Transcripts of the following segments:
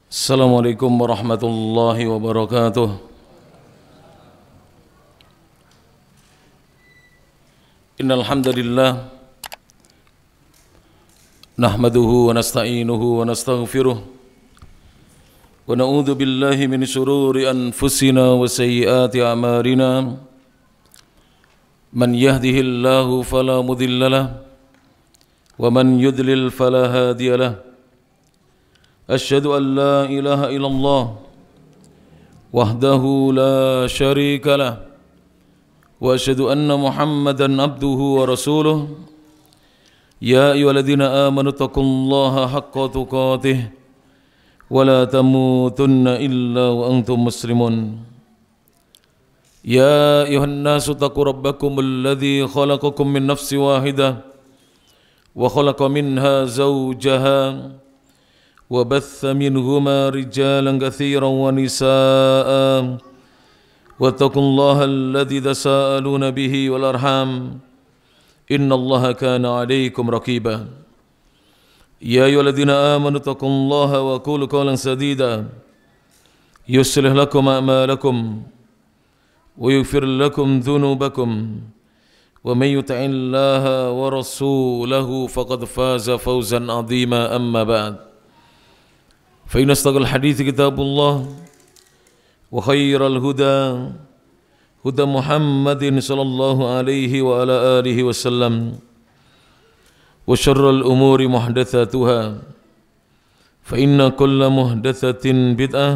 Assalamualaikum warahmatullahi wabarakatuh. Innal hamdalillah nahmaduhu wa nasta'inuhu wa nastaghfiruh wa na'udzu billahi min shururi anfusina wa sayyiati a'malina. Man yahdihillahu fala mudilla lahu wa man yudlil fala hadiya lahu. أشهد أن لا إله إلا الله وحده لا شريك له وأشهد أن محمدا عبده ورسوله يا أيها الذين آمنوا اتقوا الله حق تقاته ولا تموتن إلا وأنتم مسلمون يا أيها الناس اتقوا ربكم الذي خلقكم من نفس واحدة وخلق منها زوجها وبث منهما رجالا كثيرا ونساء واتقوا الله الذي تساءلون به والأرحام إن الله كان عليكم رقيبا يا أيها الذين آمنوا اتقوا الله وقولوا قولا سديدا يصلح لكم أعمالكم ويغفر لكم ذنوبكم ومن يطع الله ورسوله فقد فاز فوزا عظيما أما بعد فإن أصدق الحديث كتاب الله وخير الهدى هدى محمد صلى الله عليه وعلى آله وسلم وشر الأمور محدثاتها فإن كل محدثة بدعة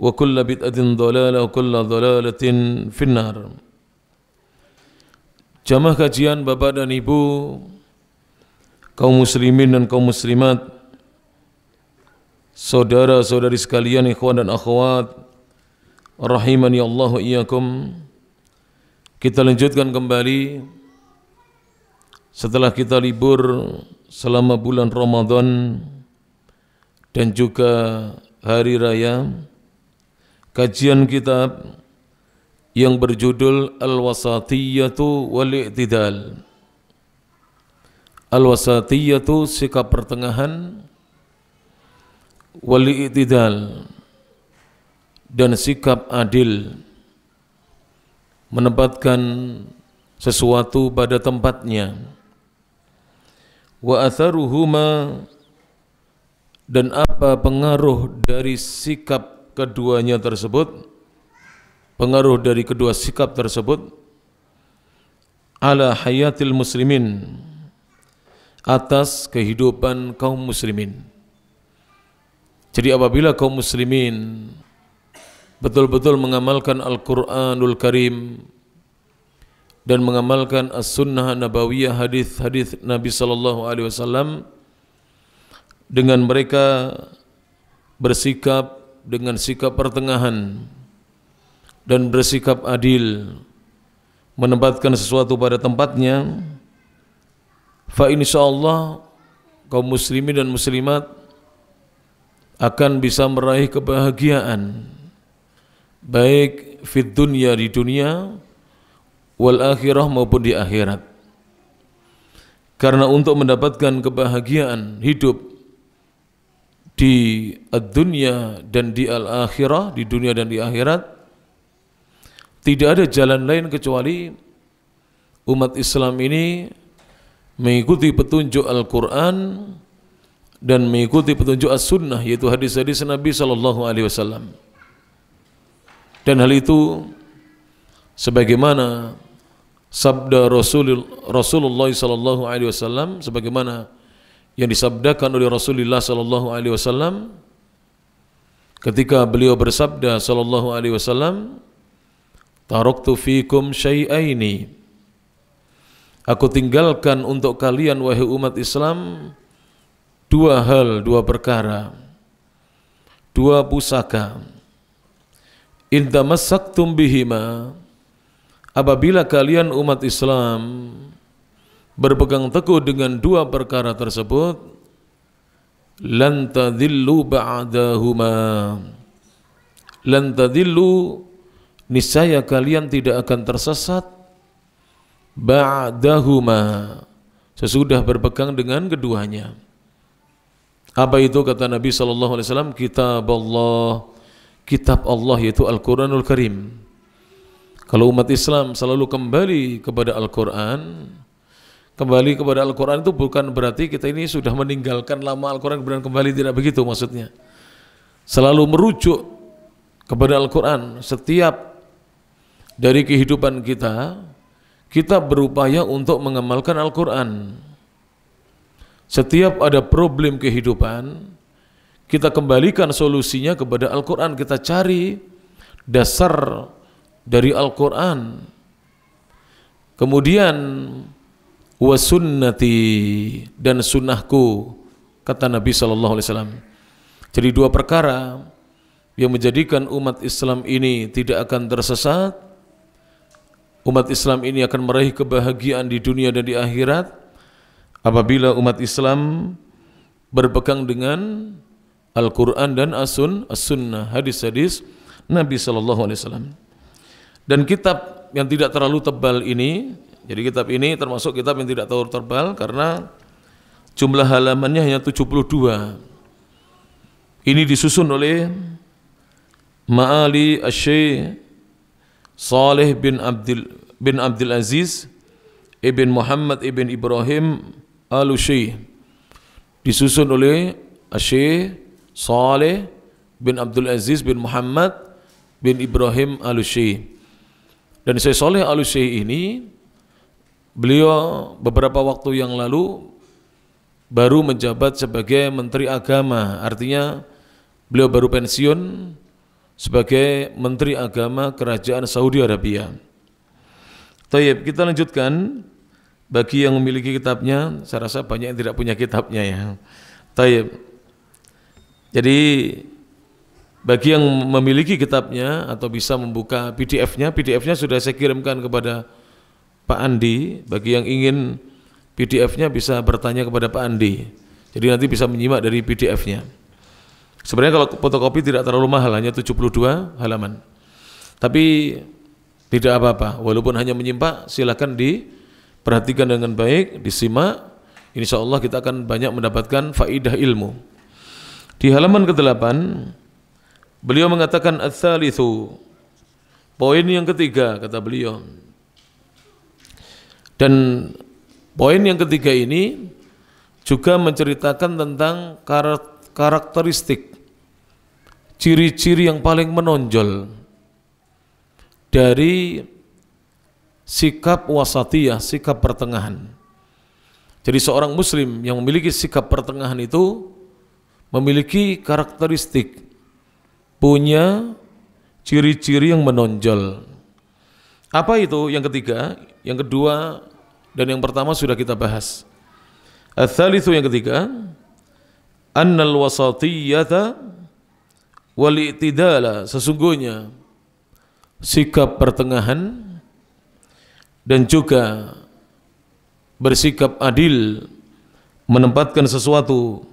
وكل بدعة ضلالة وكل ضلالة في النار. Jamaah kajian Bapak dan Ibu, kaum muslimin dan kaum muslimat, saudara-saudari sekalian, ikhwan dan akhwat, rahimani Allah wa iyyakum. Kita lanjutkan kembali setelah kita libur selama bulan Ramadan dan juga hari raya, kajian kitab yang berjudul Al-Wasatiyatu wal-I'tidal. Al-Wasatiyatu, sikap pertengahan, wal-i'tidal, dan sikap adil, menempatkan sesuatu pada tempatnya. Wa atharuhuma, dan apa pengaruh dari sikap keduanya tersebut, pengaruh dari kedua sikap tersebut ala hayatil muslimin, atas kehidupan kaum muslimin. Jadi apabila kaum muslimin betul-betul mengamalkan Al-Quranul Karim dan mengamalkan As-Sunnah Nabawiyah, hadis-hadis Nabi sallallahu alaihi wasallam, dengan mereka bersikap dengan sikap pertengahan dan bersikap adil, menempatkan sesuatu pada tempatnya, fa insyaallah kaum muslimin dan muslimat akan bisa meraih kebahagiaan baik fid dunya, di dunia, wal akhirah, maupun di akhirat. Karena untuk mendapatkan kebahagiaan hidup di ad-dunya dan di al-akhirah, di dunia dan di akhirat, tidak ada jalan lain kecuali umat Islam ini mengikuti petunjuk Al-Quran dan mengikuti petunjuk As-Sunnah, yaitu hadis-hadis Nabi sallallahu alaihi wasallam. Dan hal itu sebagaimana sabda Rasulullah sallallahu alaihi wasallam, sebagaimana yang disabdakan oleh Rasulullah sallallahu alaihi wasallam ketika beliau bersabda sallallahu alaihi wasallam, taraktu fikum syai'aini, aku tinggalkan untuk kalian wahai umat Islam dua hal, dua perkara, dua pusaka. In tamassaktum bihima, apabila kalian umat Islam berpegang teguh dengan dua perkara tersebut, lan tadillu ba'dahuma, lan tadillu, niscaya kalian tidak akan tersesat, ba'dahuma, sesudah berpegang dengan keduanya. Apa itu kata Nabi sallallahu alaihi wasallam? Kitab Allah yaitu Al-Qur'anul Karim. Kalau umat Islam selalu kembali kepada Al-Qur'an, kembali kepada Al-Qur'an itu bukan berarti kita ini sudah meninggalkan lama Al-Qur'an kemudian kembali, tidak begitu maksudnya. Selalu merujuk kepada Al-Qur'an. Setiap dari kehidupan kita, kita berupaya untuk mengamalkan Al-Qur'an. Setiap ada problem kehidupan, kita kembalikan solusinya kepada Al-Qur'an. Kita cari dasar dari Al-Qur'an. Kemudian wasunnati, dan sunnahku, kata Nabi sallallahu alaihi wasallam. Jadi dua perkara yang menjadikan umat Islam ini tidak akan tersesat. Umat Islam ini akan meraih kebahagiaan di dunia dan di akhirat apabila umat Islam berpegang dengan Al-Quran dan As-Sunnah, hadis-hadis Nabi sallallahu alaihi wasallam. Dan kitab yang tidak terlalu tebal ini, jadi kitab ini termasuk kitab yang tidak terlalu tebal karena jumlah halamannya hanya 72. Ini disusun oleh Ma'ali Asy-Syaikh Saleh bin Abdul Aziz Ibn Muhammad Ibn Ibrahim Al-Syekh, disusun oleh Syekh Saleh bin Abdul Aziz bin Muhammad bin Ibrahim Al-Syekh. Dan Syekh Saleh Al-Syekh ini, beliau beberapa waktu yang lalu baru menjabat sebagai Menteri Agama, artinya beliau baru pensiun sebagai Menteri Agama Kerajaan Saudi Arabia. Tayyib, kita lanjutkan. Bagi yang memiliki kitabnya, saya rasa banyak yang tidak punya kitabnya ya. Tayyib. Jadi bagi yang memiliki kitabnya atau bisa membuka PDF-nya, PDF-nya sudah saya kirimkan kepada Pak Andi. Bagi yang ingin PDF-nya bisa bertanya kepada Pak Andi. Jadi nanti bisa menyimak dari PDF-nya. Sebenarnya kalau fotokopi tidak terlalu mahal, hanya 72 halaman. Tapi tidak apa-apa, walaupun hanya menyimak, silakan diperhatikan dengan baik, disimak. Insyaallah kita akan banyak mendapatkan faidah ilmu. Di halaman ke-8 beliau mengatakan ats-tsalitsu, poin yang ketiga kata beliau. Dan poin yang ketiga ini juga menceritakan tentang karakteristik, ciri-ciri yang paling menonjol dari sikap wasatiyah, sikap pertengahan. Jadi seorang muslim yang memiliki sikap pertengahan itu memiliki karakteristik, punya ciri-ciri yang menonjol. Apa itu yang ketiga? Yang kedua dan yang pertama sudah kita bahas. Ats-tsalitsu, yang ketiga, annal wasatiyata wal i'tidala, sesungguhnya sikap pertengahan dan juga bersikap adil, menempatkan sesuatu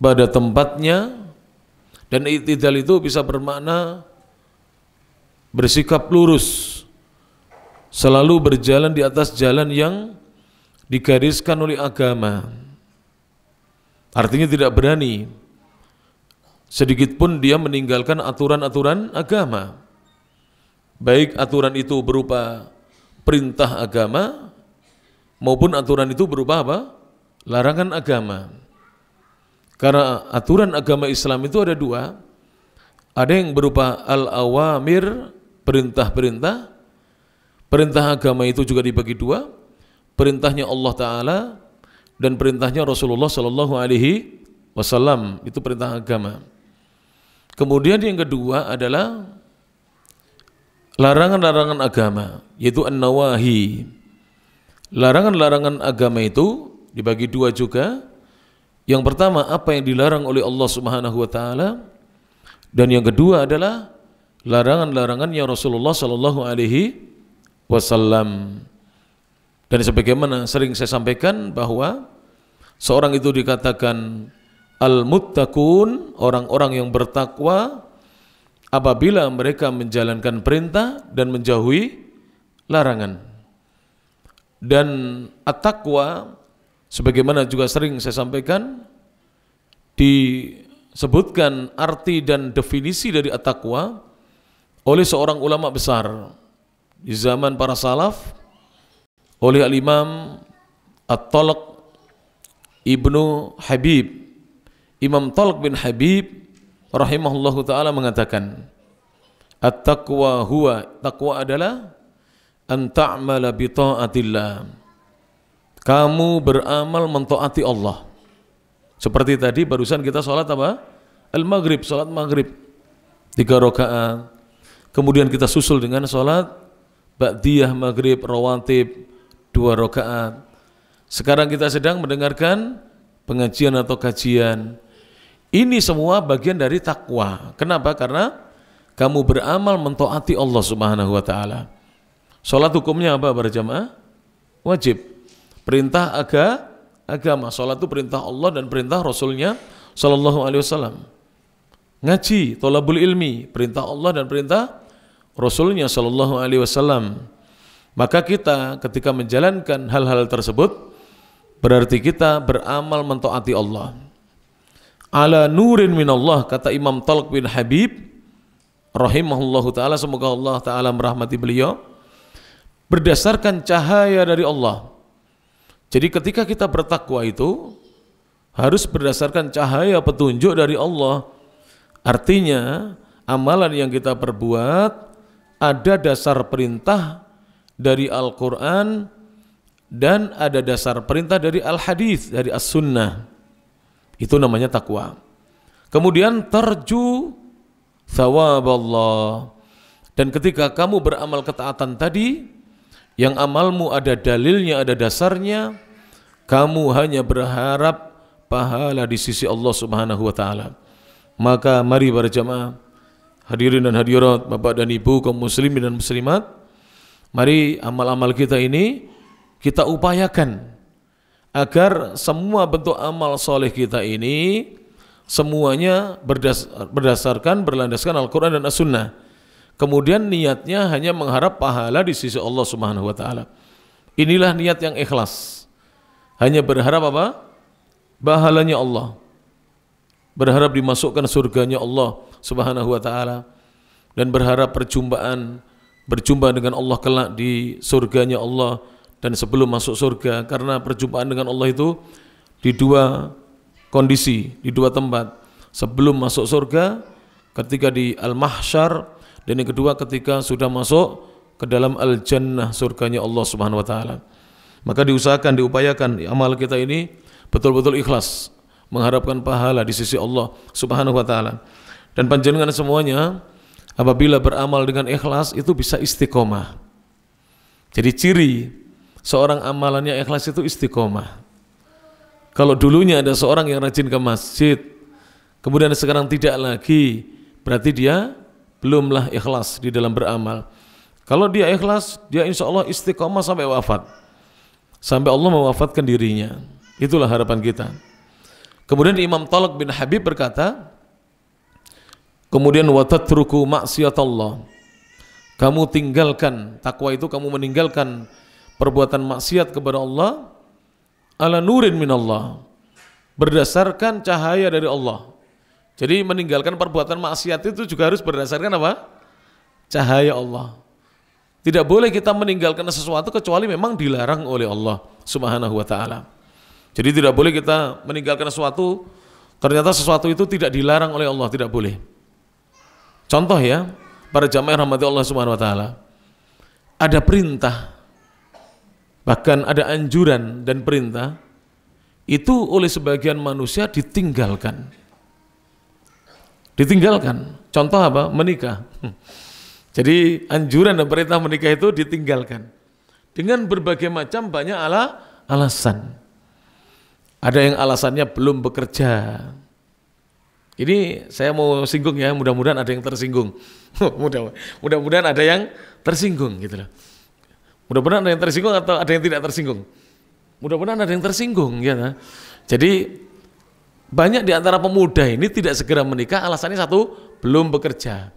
pada tempatnya. Dan i'tidal itu bisa bermakna bersikap lurus, selalu berjalan di atas jalan yang digariskan oleh agama. Artinya tidak berani sedikit pun dia meninggalkan aturan-aturan agama, baik aturan itu berupa perintah agama maupun aturan itu berupa apa? Larangan agama. Karena aturan agama Islam itu ada dua. Ada yang berupa al-awamir, perintah-perintah. Perintah agama itu juga dibagi dua. Perintahnya Allah Ta'ala dan perintahnya Rasulullah Sallallahu Alaihi Wasallam. Itu perintah agama. Kemudian yang kedua adalah larangan-larangan agama, yaitu an-nawahi. Larangan-larangan agama itu dibagi dua juga. Yang pertama, apa yang dilarang oleh Allah Subhanahu wa taala, dan yang kedua adalah larangan-larangan yang Rasulullah sallallahu alaihi wasallam. Dan sebagaimana sering saya sampaikan bahwa seorang itu dikatakan al-muttaqun, orang-orang yang bertakwa apabila mereka menjalankan perintah dan menjauhi larangan. Dan at-taqwa sebagaimana juga sering saya sampaikan, disebutkan arti dan definisi dari at-taqwa oleh seorang ulama besar di zaman para salaf, oleh al-Imam At-Talq Ibnu Habib. Imam Talq bin Habib rahimahullahu ta'ala mengatakan, at-taqwa huwa, taqwa adalah an ta'mala bi ta'atillah, kamu beramal mentaati Allah. Seperti tadi barusan kita sholat apa? Al-Maghrib, sholat Maghrib 3 rakaat. Kemudian kita susul dengan sholat Ba'diyah Maghrib rawatib 2 rakaat. Sekarang kita sedang mendengarkan pengajian atau kajian. Ini semua bagian dari takwa. Kenapa? Karena kamu beramal mentaati Allah Subhanahu wa taala. Salat hukumnya apa para jamaah? Wajib. Perintah agama. Salat itu perintah Allah dan perintah Rasulnya sallallahu alaihi wasallam. Ngaji, thalabul ilmi, perintah Allah dan perintah Rasulnya sallallahu alaihi wasallam. Maka kita ketika menjalankan hal-hal tersebut berarti kita beramal mentaati Allah. Ala nurin minallah, kata Imam Talq bin Habib rahimahullahu ta'ala, semoga Allah ta'ala merahmati beliau, berdasarkan cahaya dari Allah. Jadi ketika kita bertakwa itu harus berdasarkan cahaya petunjuk dari Allah. Artinya amalan yang kita perbuat ada dasar perintah dari Al-Quran dan ada dasar perintah dari Al-Hadis, dari As-Sunnah. Itu namanya takwa. Kemudian tarju thawab Allah. Dan ketika kamu beramal ketaatan tadi, yang amalmu ada dalilnya, ada dasarnya, kamu hanya berharap pahala di sisi Allah Subhanahu wa taala. Maka mari para jamaah, hadirin dan hadirat, Bapak dan Ibu kaum muslimin dan muslimat, mari amal-amal kita ini kita upayakan agar semua bentuk amal soleh kita ini semuanya berlandaskan Al-Quran dan As-Sunnah. Kemudian niatnya hanya mengharap pahala di sisi Allah Subhanahu wa taala. Inilah niat yang ikhlas. Hanya berharap apa? Pahalanya Allah. Berharap dimasukkan surganya Allah Subhanahu wa taala dan berharap berjumpa dengan Allah kelak di surganya Allah. Dan sebelum masuk surga, karena perjumpaan dengan Allah itu di 2 kondisi, di 2 tempat. Sebelum masuk surga, ketika di Al-Mahsyar, dan yang kedua ketika sudah masuk ke dalam Al-Jannah, surganya Allah Subhanahu wa taala. Maka diusahakan, diupayakan amal kita ini betul-betul ikhlas, mengharapkan pahala di sisi Allah Subhanahu wa taala. Dan panjenengan semuanya apabila beramal dengan ikhlas itu bisa istiqomah. Jadi ciri seorang amalannya ikhlas itu istiqomah. Kalau dulunya ada seorang yang rajin ke masjid, kemudian sekarang tidak lagi, berarti dia belumlah ikhlas di dalam beramal. Kalau dia ikhlas, dia insya Allah istiqomah sampai wafat, sampai Allah mewafatkan dirinya. Itulah harapan kita. Kemudian Imam Talq bin Habib berkata, kemudian watatruku maksiatallah, kamu tinggalkan, takwa itu kamu meninggalkan perbuatan maksiat kepada Allah, ala nurin minallah, berdasarkan cahaya dari Allah. Jadi meninggalkan perbuatan maksiat itu juga harus berdasarkan apa? Cahaya Allah. Tidak boleh kita meninggalkan sesuatu kecuali memang dilarang oleh Allah Subhanahu wa taala. Jadi tidak boleh kita meninggalkan sesuatu ternyata sesuatu itu tidak dilarang oleh Allah, tidak boleh. Contoh ya, para jamaah rahmati Allah Subhanahu wa taala. Ada perintah, bahkan ada anjuran dan perintah itu oleh sebagian manusia ditinggalkan. Contoh apa? Menikah. Jadi anjuran dan perintah menikah itu ditinggalkan dengan berbagai macam banyak alasan. Ada yang alasannya belum bekerja. Ini saya mau singgung ya, mudah-mudahan ada yang tersinggung. Mudah-mudahan ada yang tersinggung gitu loh. Mudah-mudahan ada yang tersinggung atau ada yang tidak tersinggung. Mudah-mudahan ada yang tersinggung ya. Jadi banyak di antara pemuda ini tidak segera menikah, alasannya 1, belum bekerja.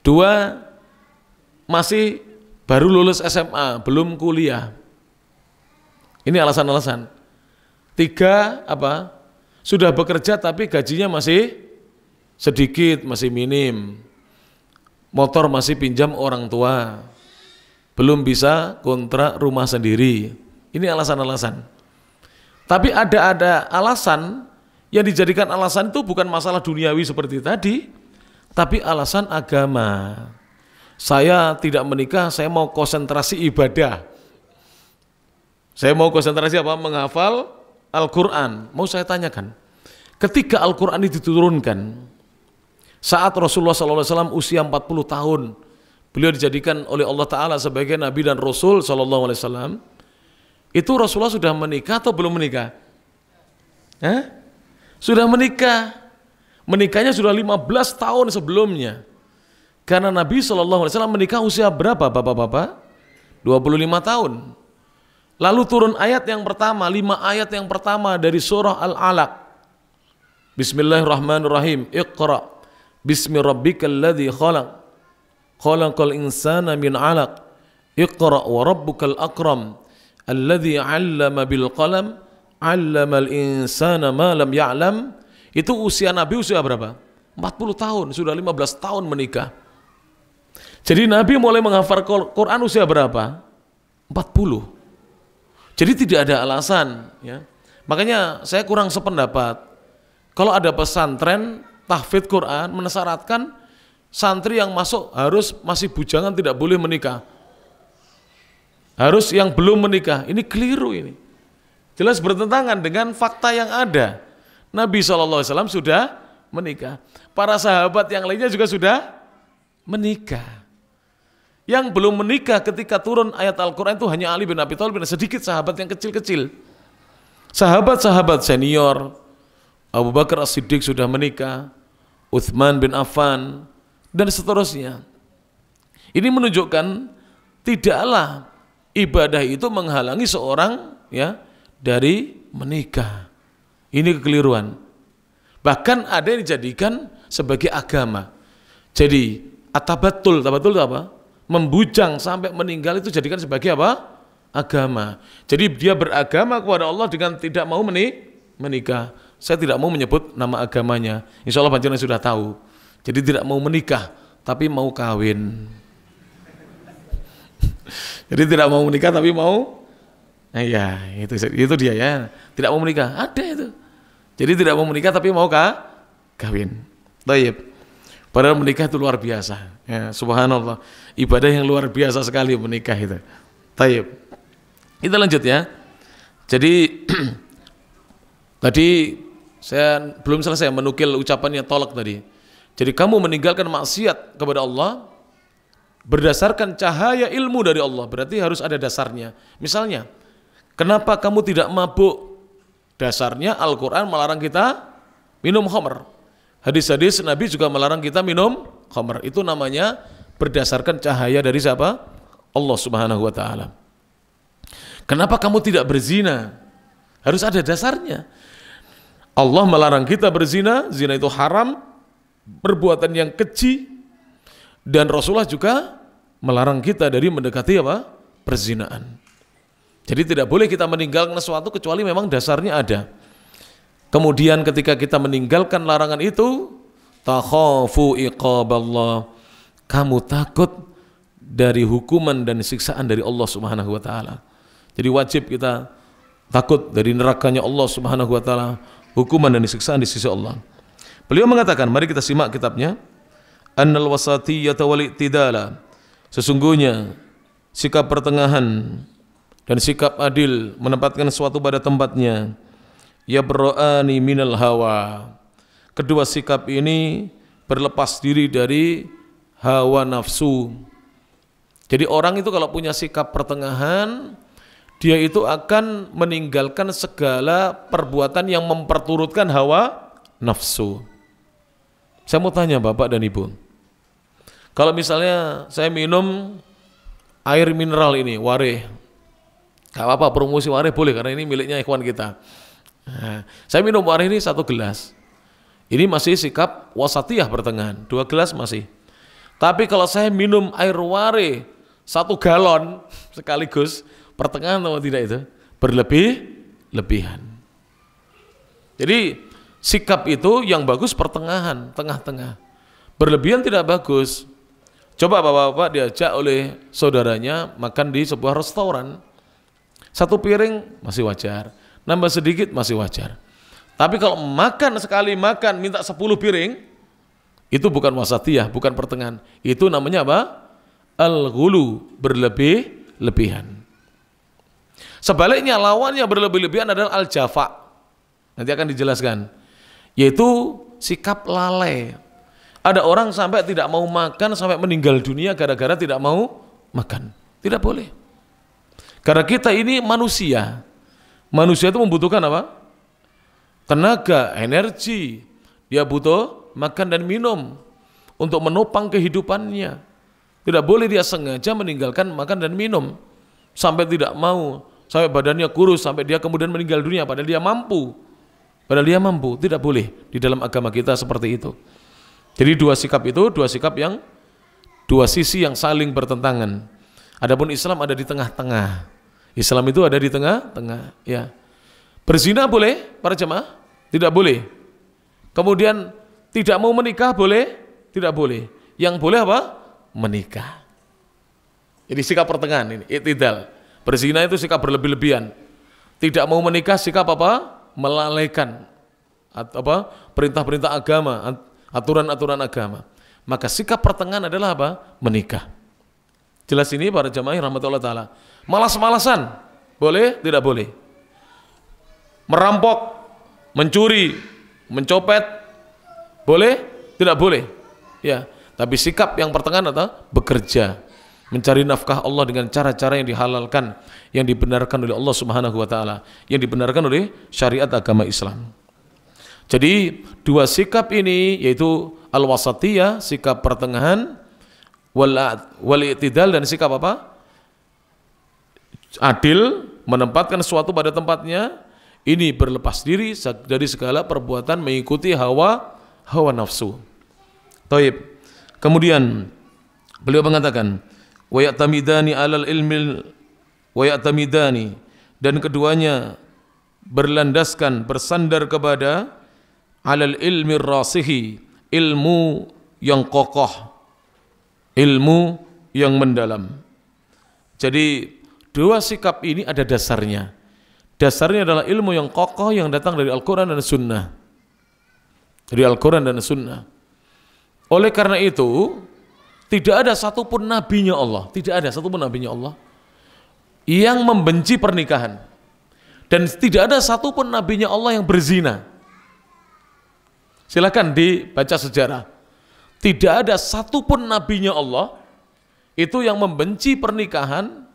2, masih baru lulus SMA, belum kuliah. Ini alasan-alasan. 3, apa? sudah bekerja tapi gajinya masih sedikit, masih minim. Motor masih pinjam orang tua. Belum bisa kontrak rumah sendiri. Ini alasan-alasan. Tapi ada alasan yang dijadikan alasan itu bukan masalah duniawi seperti tadi, tapi alasan agama. Saya tidak menikah, saya mau konsentrasi ibadah. Saya mau konsentrasi apa? Menghafal Al-Quran. Mau saya tanyakan, ketika Al-Quran itu diturunkan, saat Rasulullah SAW usia 40 tahun, beliau dijadikan oleh Allah Ta'ala sebagai Nabi dan Rasul SAW, itu Rasulullah sudah menikah atau belum menikah? Sudah menikah. Menikahnya sudah 15 tahun sebelumnya. Karena Nabi SAW menikah usia berapa Bapak-bapak? 25 tahun. Lalu turun ayat yang pertama, 5 ayat yang pertama dari surah Al-Alaq. Bismillahirrahmanirrahim. Iqra bismi rabbikal ladzi khalaq. Khalaqal insana min 'alaq. Iqra wa rabbukal akram. Alladzi 'allama bil qalam. 'Allamal insana ma lam ya'lam. Itu usia Nabi usia berapa? 40 tahun, sudah 15 tahun menikah. Jadi Nabi mulai menghafal Quran usia berapa? 40. Jadi tidak ada alasan, ya. Makanya saya kurang sependapat. Kalau ada pesantren tahfidz Quran mensyaratkan santri yang masuk harus masih bujangan, tidak boleh menikah. Harus yang belum menikah. Ini keliru ini. Jelas bertentangan dengan fakta yang ada. Nabi SAW sudah menikah. Para sahabat yang lainnya juga sudah menikah. Yang belum menikah ketika turun ayat Al-Quran itu hanya Ali bin Abi Thalib dan sedikit sahabat yang kecil-kecil. Sahabat-sahabat senior, Abu Bakar As-Siddiq sudah menikah, Uthman bin Affan, dan seterusnya. Ini menunjukkan tidaklah ibadah itu menghalangi seorang, ya, dari menikah. Ini kekeliruan. Bahkan ada yang dijadikan sebagai agama. Jadi atabatul, tabatul itu apa? Membujang sampai meninggal itu jadikan sebagai apa? Agama. Jadi dia beragama kepada Allah dengan tidak mau menikah. Saya tidak mau menyebut nama agamanya. Insya Allah panjenengan sudah tahu. Jadi tidak mau menikah, tapi mau kawin. Jadi tidak mau menikah tapi mau, ya itu dia ya. Tidak mau menikah, ada itu. Jadi tidak mau menikah tapi mau kawin. Baik. Padahal menikah itu luar biasa. Ya, subhanallah. Ibadah yang luar biasa sekali menikah itu. Baik. Kita lanjut ya. Jadi tadi saya belum selesai menukil ucapannya tolak tadi. Jadi kamu meninggalkan maksiat kepada Allah berdasarkan cahaya ilmu dari Allah, berarti harus ada dasarnya. Misalnya, kenapa kamu tidak mabuk? Dasarnya Al-Quran melarang kita minum khamr. Hadis-hadis Nabi juga melarang kita minum khamr. Itu namanya berdasarkan cahaya dari siapa? Allah Subhanahu wa taala. Kenapa kamu tidak berzina? Harus ada dasarnya. Allah melarang kita berzina, zina itu haram, perbuatan yang keji, dan Rasulullah juga melarang kita dari mendekati apa? Perzinaan. Jadi tidak boleh kita meninggalkan sesuatu kecuali memang dasarnya ada. Kemudian ketika kita meninggalkan larangan itu, takhafu iqaballah, kamu takut dari hukuman dan siksaan dari Allah Subhanahu wa taala. Jadi wajib kita takut dari nerakanya Allah Subhanahu wa taala, hukuman dan siksaan di sisi Allah. Beliau mengatakan, mari kita simak kitabnya, Annal wasatiyyata wal i'tidala, sesungguhnya sikap pertengahan dan sikap adil menempatkan sesuatu pada tempatnya. Yabra'ani minal hawa, kedua sikap ini berlepas diri dari hawa nafsu. Jadi orang itu kalau punya sikap pertengahan, dia itu akan meninggalkan segala perbuatan yang memperturutkan hawa nafsu. Saya mau tanya Bapak dan Ibu, kalau misalnya saya minum air mineral ini, Wareh, gak apa-apa, promosi Wareh boleh karena ini miliknya ikhwan kita. Nah, saya minum Wareh ini 1 gelas. Ini masih sikap wasatiyah pertengahan, 2 gelas masih. Tapi kalau saya minum air Wareh 1 galon sekaligus, pertengahan atau tidak itu? Berlebihan. Jadi Sikap itu yang bagus pertengahan, tengah-tengah. Berlebihan tidak bagus. Coba bapak-bapak diajak oleh saudaranya makan di sebuah restoran. 1 piring masih wajar, nambah sedikit masih wajar. Tapi kalau makan sekali makan minta 10 piring, itu bukan wasatiyah, bukan pertengahan. Itu namanya apa? Al-ghulu, berlebih-lebihan. Sebaliknya lawannya berlebih-lebihan adalah al-jafa. Nanti akan dijelaskan. Yaitu sikap lalai. Ada orang sampai tidak mau makan sampai meninggal dunia gara-gara tidak mau makan. Tidak boleh. Karena kita ini manusia. Manusia itu membutuhkan apa? Tenaga, energi. Dia butuh makan dan minum untuk menopang kehidupannya. Tidak boleh dia sengaja meninggalkan makan dan minum sampai tidak mau, sampai badannya kurus, sampai dia kemudian meninggal dunia padahal dia mampu. Padahal dia mampu, tidak boleh di dalam agama kita seperti itu. Jadi dua sikap itu, dua sisi yang saling bertentangan. Adapun Islam ada di tengah-tengah. Islam itu ada di tengah-tengah, ya. Berzina boleh para jemaah? Tidak boleh. Kemudian tidak mau menikah boleh? Tidak boleh. Yang boleh apa? Menikah. Jadi sikap pertengahan ini, i'tidal. Berzina itu sikap berlebih-lebihan. Tidak mau menikah sikap apa? Melalaikan apa? Perintah-perintah agama, aturan-aturan agama. Maka sikap pertengahan adalah apa? Menikah. Jelas ini para jamaah rahmatullah taala. Malas-malasan boleh? Tidak boleh. Merampok, mencuri, mencopet boleh? Tidak boleh. Ya, tapi sikap yang pertengahan adalah bekerja, mencari nafkah Allah dengan cara-cara yang dihalalkan, yang dibenarkan oleh Allah Subhanahu wa taala, yang dibenarkan oleh syariat agama Islam. Jadi dua sikap ini yaitu al-wasatiyah, sikap pertengahan, wal i'tidal, dan sikap apa? Adil, menempatkan sesuatu pada tempatnya. Ini berlepas diri dari segala perbuatan mengikuti hawa nafsu. Taib. Kemudian beliau mengatakan wa ya'tamidani 'alal ilmil wa ya'tamidani, dan keduanya berlandaskan, bersandar kepada 'alal ilmi rasihi, ilmu yang kokoh, ilmu yang mendalam. Jadi dua sikap ini ada dasarnya. Dasarnya adalah ilmu yang kokoh yang datang dari Al-Quran dan Sunnah. Dari Al-Quran dan Sunnah. Oleh karena itu, tidak ada satupun nabinya Allah, tidak ada satupun nabinya Allah yang membenci pernikahan. Dan tidak ada satupun nabinya Allah yang berzina. Silakan dibaca sejarah. Tidak ada satupun nabinya Allah itu yang membenci pernikahan,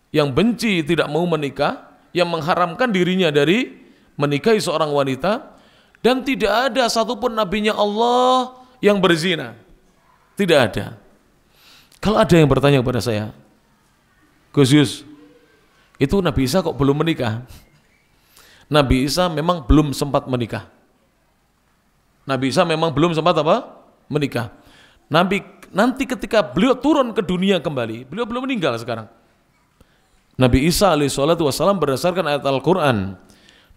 yang benci tidak mau menikah, yang mengharamkan dirinya dari menikahi seorang wanita, dan tidak ada satupun nabinya Allah yang berzina. Tidak ada. Kalau ada yang bertanya kepada saya, Gus Yus, itu Nabi Isa kok belum menikah? Nabi Isa memang belum sempat menikah. Nabi Isa memang belum sempat apa? Menikah. Nanti ketika beliau turun ke dunia kembali, beliau belum meninggal sekarang. Nabi Isa alaihissalatu wassalam berdasarkan ayat Al-Quran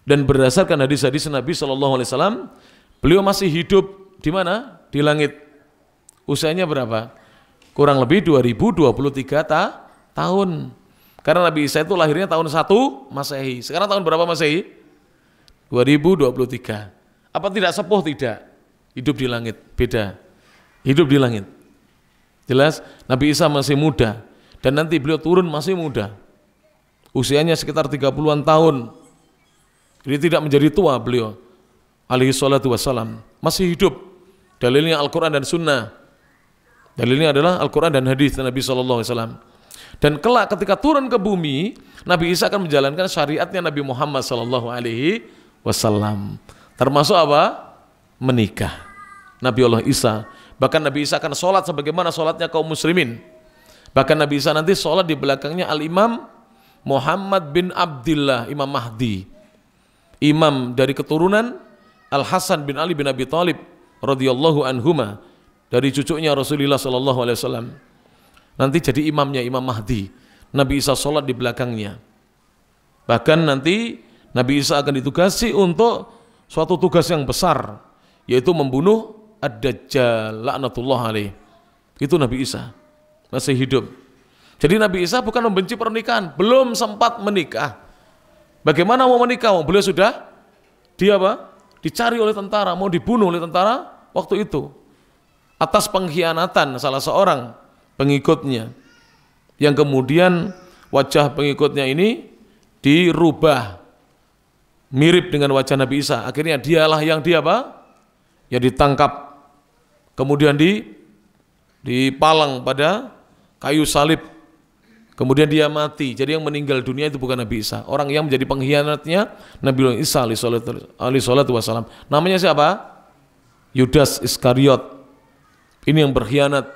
dan berdasarkan hadis-hadis Nabi SAW, beliau masih hidup di mana? Di langit. Usianya berapa? Kurang lebih 2023 tahun. Karena Nabi Isa itu lahirnya tahun 1 Masehi. Sekarang tahun berapa Masehi? 2023. Apa tidak sepuh? Tidak. Hidup di langit. Beda. Hidup di langit. Jelas? Nabi Isa masih muda. Dan nanti beliau turun masih muda. Usianya sekitar 30-an tahun. Jadi tidak menjadi tua beliau. Alaihi salatu wassalam. Masih hidup. Dalilnya Al-Quran dan Sunnah. Dalilnya adalah Al-Quran dan hadis Nabi SAW. Dan kelak ketika turun ke bumi, Nabi Isa akan menjalankan syariatnya Nabi Muhammad SAW. Termasuk apa? Menikah. Nabi Allah Isa. Bahkan Nabi Isa akan sholat sebagaimana sholatnya kaum muslimin. Bahkan Nabi Isa nanti sholat di belakangnya Al-Imam Muhammad bin Abdullah, Imam Mahdi, imam dari keturunan Al-Hasan bin Ali bin Abi Thalib radhiyallahu anhuma, dari cucunya Rasulullah sallallahu alaihi wasallam. Nanti jadi imamnya Imam Mahdi. Nabi Isa sholat di belakangnya. Bahkan nanti Nabi Isa akan ditugasi untuk suatu tugas yang besar, yaitu membunuh Ad-Dajjal laknatullah alaih. Itu Nabi Isa masih hidup. Jadi Nabi Isa bukan membenci pernikahan, belum sempat menikah. Bagaimana mau menikah? Beliau sudah dicari oleh tentara, mau dibunuh oleh tentara waktu itu atas pengkhianatan salah seorang pengikutnya, yang kemudian wajah pengikutnya ini dirubah mirip dengan wajah Nabi Isa. Akhirnya dialah yang yang ditangkap, kemudian dipalang pada kayu salib, kemudian dia mati. Jadi yang meninggal dunia itu bukan Nabi Isa, orang yang menjadi pengkhianatnya Nabi Isa alaihi salatu wassalam. Namanya siapa? Yudas Iskariot. Ini yang berkhianat,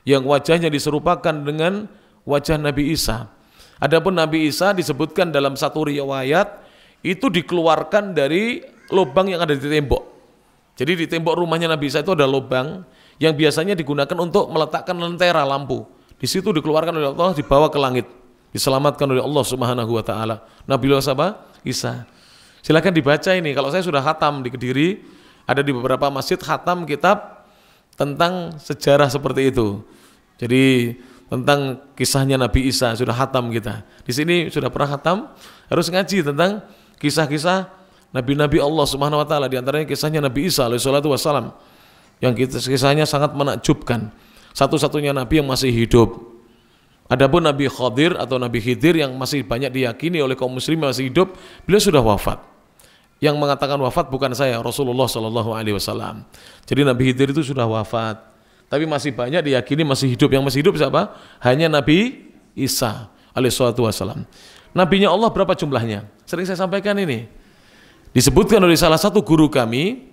yang wajahnya diserupakan dengan wajah Nabi Isa. Adapun Nabi Isa disebutkan dalam satu riwayat itu dikeluarkan dari lubang yang ada di tembok. Jadi di tembok rumahnya Nabi Isa itu ada lubang yang biasanya digunakan untuk meletakkan lentera lampu. Di situ dikeluarkan oleh Allah, dibawa ke langit, diselamatkan oleh Allah Subhanahu wa taala. Nabi Isa. Silakan dibaca ini. Kalau saya sudah khatam di Kediri, ada di beberapa masjid khatam kitab tentang sejarah seperti itu. Jadi tentang kisahnya Nabi Isa sudah khatam kita. Di sini sudah pernah khatam, harus ngaji tentang kisah-kisah nabi-nabi Allah Subhanahu wa taala, di antaranya kisahnya Nabi Isa alaihi salatu wassalam, yang kisahnya sangat menakjubkan. Satu-satunya nabi yang masih hidup. Adapun Nabi Khadir atau Nabi Khidir yang masih banyak diyakini oleh kaum muslimin masih hidup, beliau sudah wafat. Yang mengatakan wafat bukan saya, Rasulullah sallallahu alaihi wasallam. Jadi Nabi Khidir itu sudah wafat, tapi masih banyak diyakini masih hidup. Yang masih hidup siapa? Hanya Nabi Isa alaihi salatu wasallam. Nabinya Allah berapa jumlahnya? Sering saya sampaikan ini. Disebutkan oleh salah satu guru kami,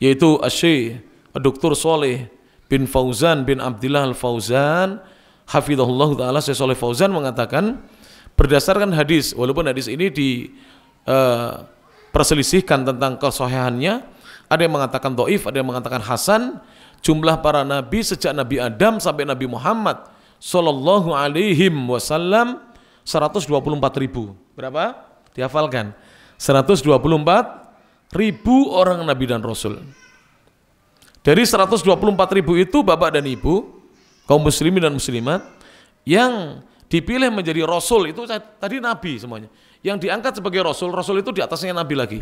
yaitu Asy-Syaikh Dr. Shalih bin Fauzan bin Abdillah Al-Fauzan hafizahullah taala, Syekh Shalih Fauzan mengatakan, berdasarkan hadis, walaupun hadis ini perselisihkan tentang kesahihannya, ada yang mengatakan dhaif, ada yang mengatakan hasan, jumlah para nabi sejak Nabi Adam sampai Nabi Muhammad sallallahu alaihi wasallam 124.000. Berapa? Dihafalkan. 124.000 orang nabi dan rasul. Dari 124.000 itu bapak dan ibu, kaum muslimin dan muslimat, yang dipilih menjadi rasul itu tadi nabi semuanya. Yang diangkat sebagai rasul itu di atasnya nabi lagi.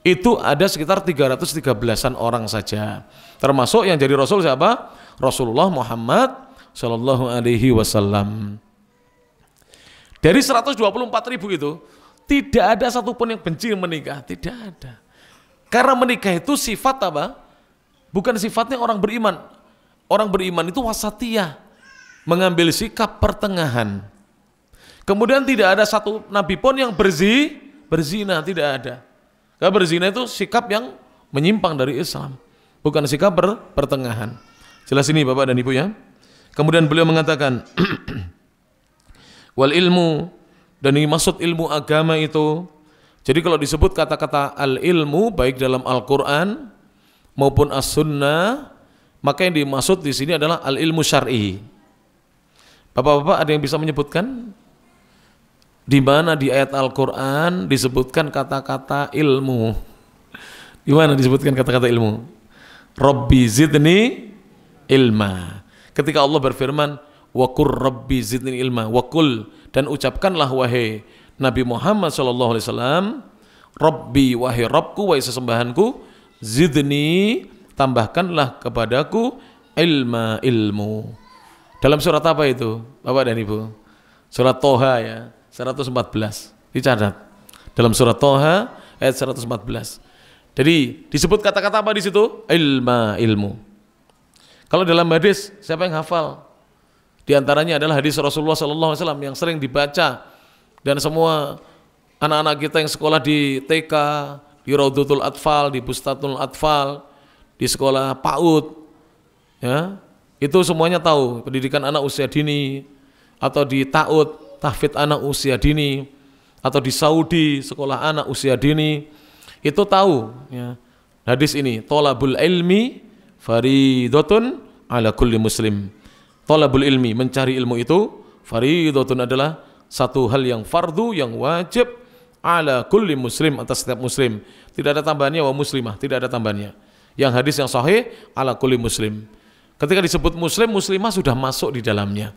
Itu ada sekitar 313-an orang saja. Termasuk yang jadi rasul siapa? Rasulullah Muhammad sallallahu alaihi wasallam. Dari 124.000 itu tidak ada satupun yang benci menikah, tidak ada. Karena menikah itu sifat apa? Bukan sifatnya orang beriman. Orang beriman itu wasatiyah, mengambil sikap pertengahan. Kemudian tidak ada satu nabi pun yang berzina, tidak ada. Karena berzina itu sikap yang menyimpang dari Islam, bukan sikap pertengahan. Jelas ini Bapak dan Ibu ya. Kemudian beliau mengatakan wal ilmu, dan ini maksud ilmu agama itu. Jadi kalau disebut kata-kata al ilmu baik dalam Al-Qur'an maupun as-sunnah, maka yang dimaksud di sini adalah al ilmu syar'i. Bapak-bapak ada yang bisa menyebutkan di mana di ayat Al-Qur'an disebutkan kata-kata ilmu? Di mana disebutkan kata-kata ilmu? Rabbi zidni ilma. Ketika Allah berfirman, wa qur rabbi zidni ilma, wa qul, dan ucapkanlah wahai Nabi Muhammad sallallahu alaihi wasallam, Rabbi, wahai Rabbku, wahai sesembahanku, zidni, tambahkanlah kepadaku ilmu. Dalam surat apa itu Bapak dan Ibu? Surat Toha ya, 114. Dicatat. Dalam surat Toha ayat 114. Jadi disebut kata-kata apa di situ? Ilmu. Kalau dalam hadis siapa yang hafal? Di antaranya adalah hadis Rasulullah sallallahu alaihi wasallam yang sering dibaca dan semua anak-anak kita yang sekolah di TK, di Raudhatul Atfal, di Bustatul Atfal, di sekolah PAUD, ya, itu semuanya tahu pendidikan anak usia dini, atau di TAUD, tahfidz anak usia dini, atau di Saudi sekolah anak usia dini, itu tahu ya, hadis ini, thalabul ilmi faridatun ala kulli muslim. Thalabul ilmi, mencari ilmu itu, faridatun adalah satu hal yang fardu, yang wajib ala kulli muslim, atas setiap muslim. Tidak ada tambahannya wa muslimah, tidak ada tambahannya. Yang hadis yang sahih ala kulli muslim. Ketika disebut muslim, muslimah sudah masuk di dalamnya.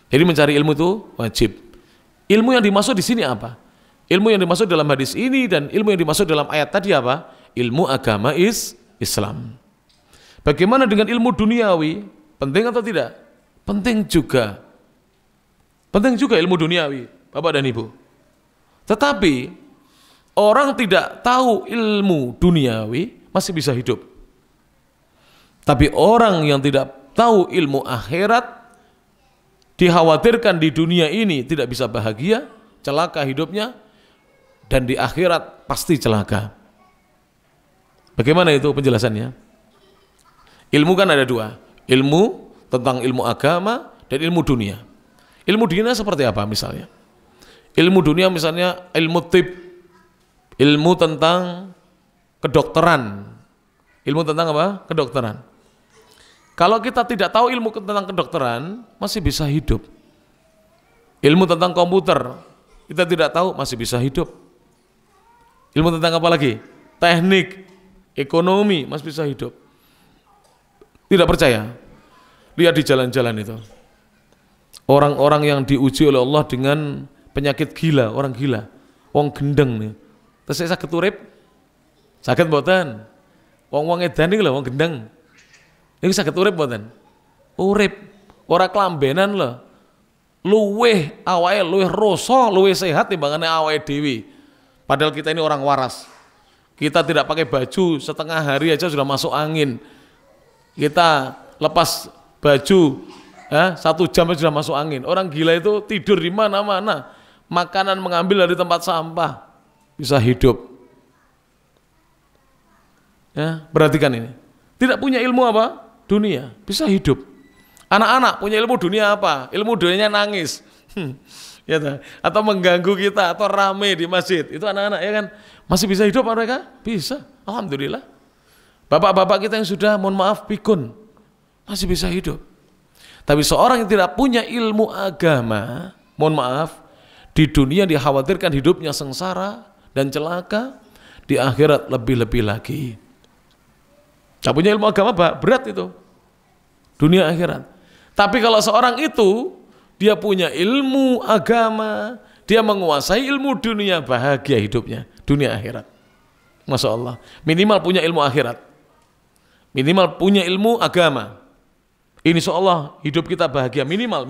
Jadi mencari ilmu itu wajib. Ilmu yang dimaksud di sini apa? Ilmu yang dimaksud dalam hadis ini dan ilmu yang dimaksud dalam ayat tadi apa? Ilmu agama Islam. Bagaimana dengan ilmu duniawi? Penting atau tidak? Penting juga. Penting juga ilmu duniawi, Bapak dan Ibu. Tetapi orang tidak tahu ilmu duniawi masih bisa hidup. Tapi orang yang tidak tahu ilmu akhirat dikhawatirkan di dunia ini tidak bisa bahagia, celaka hidupnya, dan di akhirat pasti celaka. Bagaimana itu penjelasannya? Ilmu kan ada dua, ilmu tentang ilmu agama dan ilmu dunia. Ilmu dunia seperti apa misalnya? Ilmu dunia misalnya ilmu tib, ilmu tentang kedokteran. Ilmu tentang apa? Kedokteran. Kalau kita tidak tahu ilmu tentang kedokteran, masih bisa hidup. Ilmu tentang komputer, kita tidak tahu, masih bisa hidup. Ilmu tentang apa lagi? Teknik, ekonomi, masih bisa hidup. Tidak percaya? Lihat di jalan-jalan itu. Orang-orang yang diuji oleh Allah dengan penyakit gila, orang gila, wong gendeng nih. Terus saya sakit urip, sakit mboten. Wong-wong edan iki lho, wong gendeng. Ini sakit urip mboten? Urip, ora kelambenan lho. Luweh awake luweh rasa, luweh sehat timbangane awake dhewe. Padahal kita ini orang waras. Kita tidak pakai baju setengah hari aja sudah masuk angin. Kita lepas baju 1 jam sudah masuk angin. Orang gila itu tidur di mana-mana. Makanan mengambil dari tempat sampah. Bisa hidup. Ya, perhatikan ini. Tidak punya ilmu apa? Dunia. Bisa hidup. Anak-anak punya ilmu dunia apa? Ilmu dunianya nangis. Ya, atau mengganggu kita, atau rame di masjid. Itu anak-anak ya kan? Masih bisa hidup mereka? Bisa. Alhamdulillah. Bapak-bapak kita yang sudah, mohon maaf, pikun. Masih bisa hidup. Tapi seorang yang tidak punya ilmu agama, mohon maaf, di dunia dikhawatirkan hidupnya sengsara dan celaka, di akhirat lebih-lebih lagi. Tak punya ilmu agama berat itu, dunia akhirat. Tapi kalau seorang itu dia punya ilmu agama, dia menguasai ilmu dunia, bahagia hidupnya, dunia akhirat. Masya Allah, minimal punya ilmu akhirat, minimal punya ilmu agama. Insya Allah hidup kita bahagia, minimal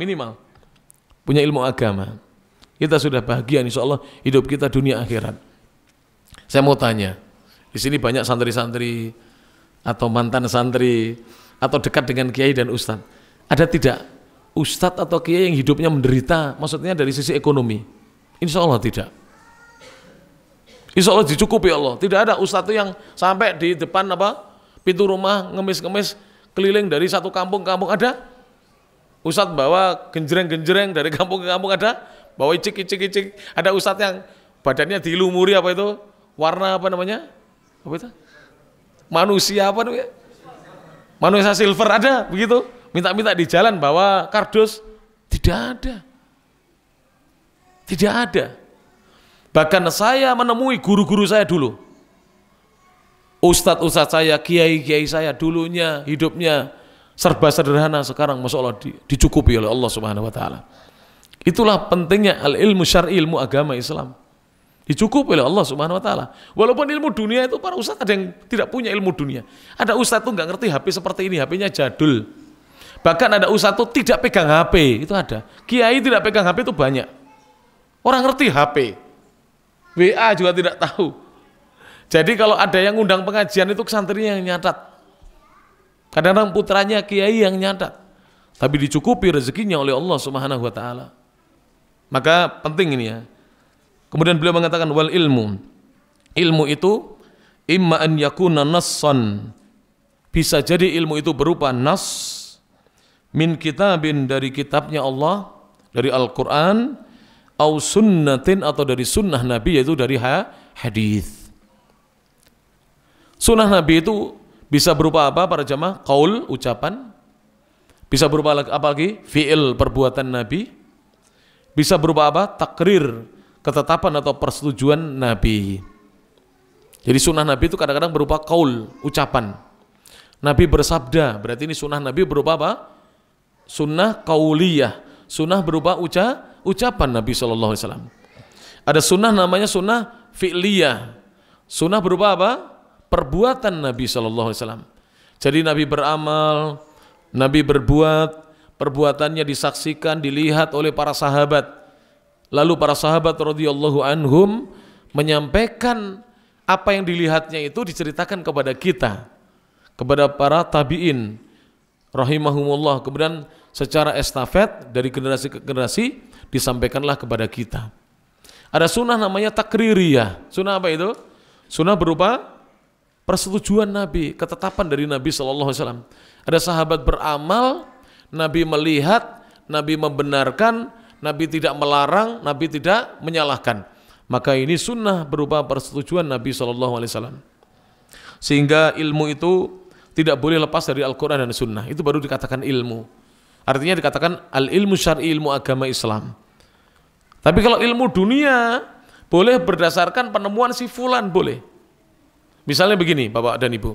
punya ilmu agama. Kita sudah bahagia, insya Allah hidup kita dunia akhirat. Saya mau tanya, di sini banyak santri-santri atau mantan santri atau dekat dengan kiai dan ustadz. Ada tidak ustadz atau kiai yang hidupnya menderita, maksudnya dari sisi ekonomi? Insya Allah tidak. Insya Allah dicukupi Allah. Tidak ada ustadz yang sampai di depan pintu rumah ngemis-ngemis keliling dari satu kampung ke kampung. Ada ustadz bawa genjreng-genjreng dari kampung ke kampung, ada bawa icik-icik. Ada ustadz yang badannya dilumuri warna apa itu? Manusia manusia silver, ada begitu, minta-minta di jalan bawa kardus. Tidak ada. Bahkan saya menemui guru-guru saya dulu, ustadz saya, kiai-kiai saya dulunya hidupnya serba sederhana, sekarang masya Allah dicukupi oleh Allah Subhanahu Wa Taala. Itulah pentingnya al-ilmu syar'i, ilmu agama Islam. Dicukupi oleh Allah Subhanahu Wa Taala. Walaupun ilmu dunia itu para ustadz ada yang tidak punya ilmu dunia. Ada ustadz tuh nggak ngerti HP seperti ini, HP-nya jadul. Bahkan ada ustadz tuh tidak pegang HP, itu ada. Kiai tidak pegang HP itu banyak. Orang ngerti HP, WA juga tidak tahu. Jadi kalau ada yang undang pengajian itu santrinya yang nyatat. Kadang-kadang putranya kiai yang nyatat. Tapi dicukupi rezekinya oleh Allah Subhanahu Wa Taala. Maka penting ini ya. Kemudian beliau mengatakan wal ilmu. Ilmu itu imma an yakuna nassan. Bisa jadi ilmu itu berupa nas min kitabin, dari kitabnya Allah, dari Al-Qur'an, au sunnatin, atau dari sunnah Nabi, yaitu dari hadis. Sunnah Nabi itu bisa berupa apa para jamaah? Qaul, ucapan. Bisa berupa apa lagi? Fi'il, perbuatan Nabi. Bisa berupa apa? Takrir, ketetapan atau persetujuan Nabi. Jadi sunnah Nabi itu kadang-kadang berupa qaul, ucapan. Nabi bersabda, berarti ini sunnah Nabi berupa apa? Sunnah qauliyah, sunnah berupa ucapan Nabi SAW. Ada sunnah namanya sunnah fi'liyah, sunnah berupa apa? Perbuatan Nabi SAW. Jadi Nabi beramal, Nabi berbuat, perbuatannya disaksikan, dilihat oleh para sahabat. Lalu para sahabat radhiyallahu anhum menyampaikan apa yang dilihatnya itu diceritakan kepada kita, kepada para tabi'in rahimahumullah. Kemudian secara estafet dari generasi ke generasi disampaikanlah kepada kita. Ada sunnah namanya takririyah. Sunnah apa itu? Sunnah berupa persetujuan Nabi, ketetapan dari Nabi SAW. Ada sahabat beramal, Nabi melihat, Nabi membenarkan, Nabi tidak melarang, Nabi tidak menyalahkan. Maka ini sunnah berupa persetujuan Nabi SAW. Sehingga ilmu itu tidak boleh lepas dari Al-Quran dan Sunnah. Itu baru dikatakan ilmu. Artinya dikatakan al-ilmu syar'i, ilmu agama Islam. Tapi kalau ilmu dunia boleh berdasarkan penemuan si fulan, boleh. Misalnya begini Bapak dan Ibu,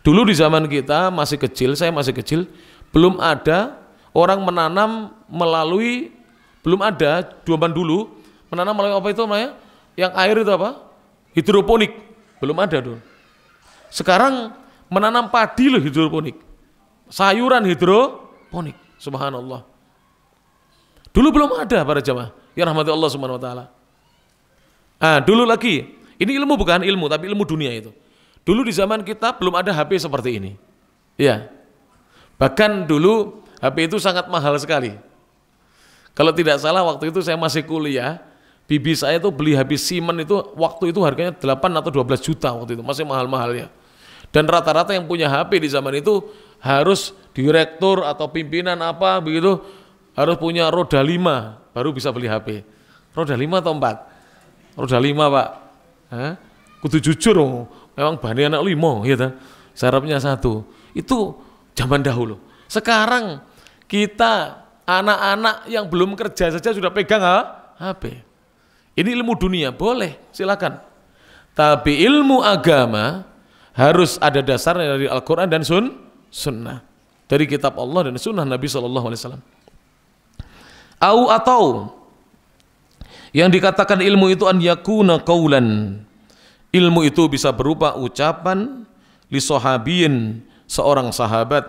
dulu di zaman kita masih kecil, saya masih kecil, belum ada orang menanam melalui, belum ada zaman dulu menanam melalui apa itu namanya? Yang air itu apa? Hidroponik. Belum ada dulu. Sekarang menanam padi loh hidroponik. Sayuran hidroponik. Subhanallah. Dulu belum ada para jamaah. Ya rahmati Allah subhanahu wa ta'ala. Dulu lagi. Ini ilmu bukan ilmu, tapi ilmu dunia itu. Dulu di zaman kita belum ada HP seperti ini. Ya. Bahkan dulu HP itu sangat mahal sekali. Kalau tidak salah waktu itu saya masih kuliah, bibi saya itu beli HP Siemens itu waktu itu harganya 8 atau 12 juta waktu itu, masih mahal-mahalnya. Dan rata-rata yang punya HP di zaman itu harus direktur atau pimpinan apa begitu, harus punya roda 5 baru bisa beli HP. Roda 5 atau 4? Roda 5 Pak. Kudu jujur memang bani anak 5 gitu. Sarapnya 1. Itu zaman dahulu. Sekarang kita anak-anak yang belum kerja saja sudah pegang HP. Ini ilmu dunia, boleh, silakan. Tapi ilmu agama harus ada dasarnya dari Al-Quran dan Sunnah. Dari kitab Allah dan Sunnah Nabi SAW. Atau yang dikatakan ilmu itu an yakuna qaulan. Ilmu itu bisa berupa ucapan li sahabiyin, seorang sahabat,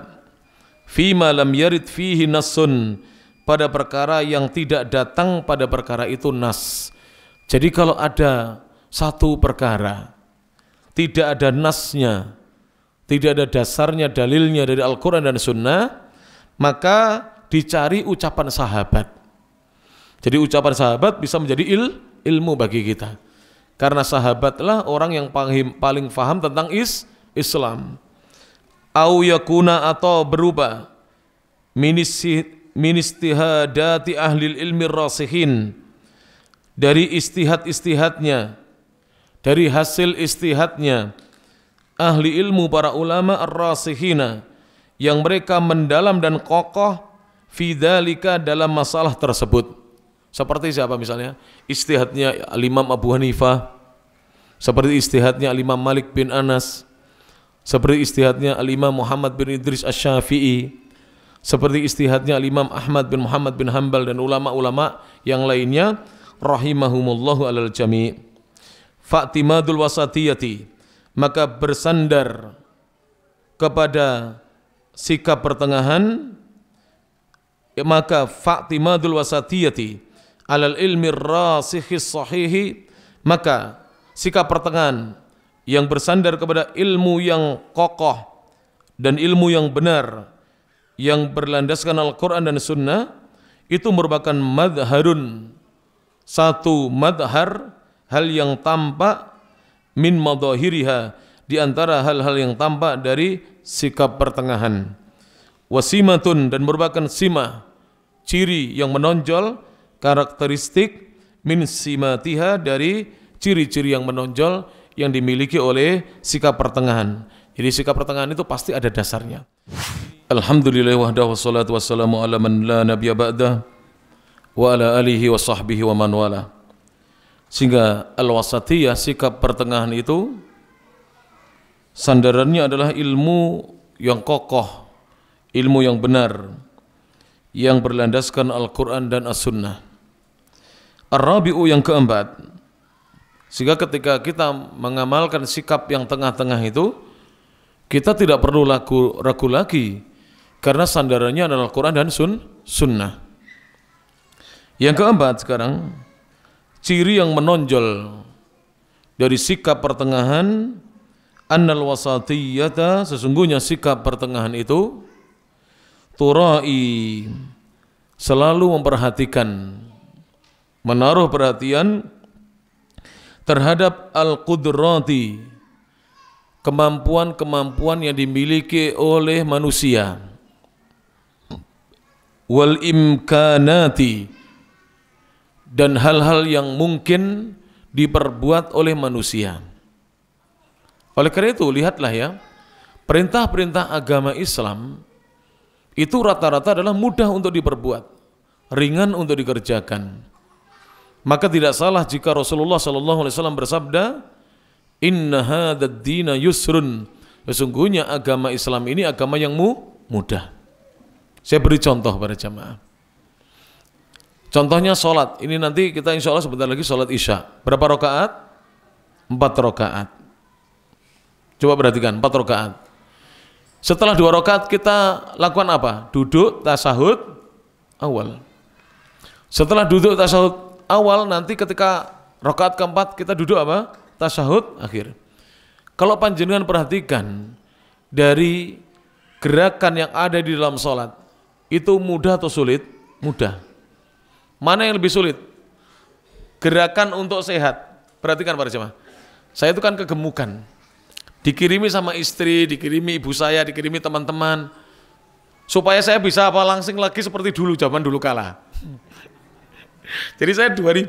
fima lam yarid fihi nassun, pada perkara yang tidak datang pada perkara itu nas. Jadi kalau ada satu perkara tidak ada nasnya, tidak ada dasarnya, dalilnya dari Al-Quran dan Sunnah, maka dicari ucapan sahabat. Jadi ucapan sahabat bisa menjadi ilmu bagi kita, karena sahabatlah orang yang paling faham tentang Islam. Au yakuna, atau berubah ministihadati ahlil ilmi rasihin, dari istihad-istihadnya, dari hasil istihadnya ahli ilmu para ulama ar-rasihina, yang mereka mendalam dan kokoh fidzalika, dalam masalah tersebut. Seperti siapa misalnya? Istihadnya Al-Imam Abu Hanifah, seperti istihadnya Al-Imam Malik bin Anas, seperti istihadnya Al-Imam Muhammad bin Idris Asy-Syafi'i, seperti istihadnya Al-Imam Ahmad bin Muhammad bin Hanbal dan ulama-ulama yang lainnya rahimahumullahu alal jami'. Fa'timadul wasatiyati, maka bersandar kepada sikap pertengahan, maka fa'timadul wasatiyati alal ilmi rasikhis sahihi, maka sikap pertengahan yang bersandar kepada ilmu yang kokoh dan ilmu yang benar yang berlandaskan Al-Quran dan Sunnah, itu merupakan madharun, satu madhar, hal yang tampak, min madhahiriha, di antara hal-hal yang tampak dari sikap pertengahan. Wasimatun, dan merupakan simah, ciri yang menonjol, karakteristik, min simatiha, dari ciri-ciri yang menonjol yang dimiliki oleh sikap pertengahan. Jadi sikap pertengahan itu pasti ada dasarnya. Alhamdulillah wahdahu wassalatu wassalamu ala man la nabiyya ba'dah wa ala alihi wa sahbihi wa man wala. Sehingga al-wasatiyah, sikap pertengahan itu sandarannya adalah ilmu yang kokoh, ilmu yang benar, yang berlandaskan Al-Quran dan As-Sunnah. Ar-Rabi'u, yang keempat, sehingga ketika kita mengamalkan sikap yang tengah-tengah itu, kita tidak perlu ragu lagi, karena sandarannya adalah Al-Quran dan Sunnah. Yang keempat sekarang, ciri yang menonjol dari sikap pertengahan, annal wasatiyata, sesungguhnya sikap pertengahan itu turai, selalu memperhatikan, menaruh perhatian terhadap al-qudrati, kemampuan-kemampuan yang dimiliki oleh manusia, wal imkanati, dan hal-hal yang mungkin diperbuat oleh manusia. Oleh karena itu, lihatlah ya, perintah-perintah agama Islam itu rata-rata adalah mudah untuk diperbuat, ringan untuk dikerjakan. Maka tidak salah jika Rasulullah SAW bersabda, inna hadzal dina yusrun, sesungguhnya agama Islam ini agama yang mudah. Saya beri contoh pada jamaah. Contohnya sholat, ini nanti kita insya Allah sebentar lagi sholat isya. Berapa rakaat? 4 rakaat. Coba perhatikan, 4 rakaat. Setelah 2 rakaat kita lakukan apa? Duduk tasyahud awal. Setelah duduk tasyahud awal, nanti ketika rakaat keempat kita duduk apa? Tasyahud akhir. Kalau panjenengan perhatikan dari gerakan yang ada di dalam sholat, itu mudah atau sulit? Mudah. Mana yang lebih sulit? Gerakan untuk sehat. Perhatikan para jemaah. Saya itu kan kegemukan. Dikirimi sama istri, dikirimi ibu saya, dikirimi teman-teman, supaya saya bisa apa langsing lagi seperti dulu, zaman dulu kala. Jadi saya 2000,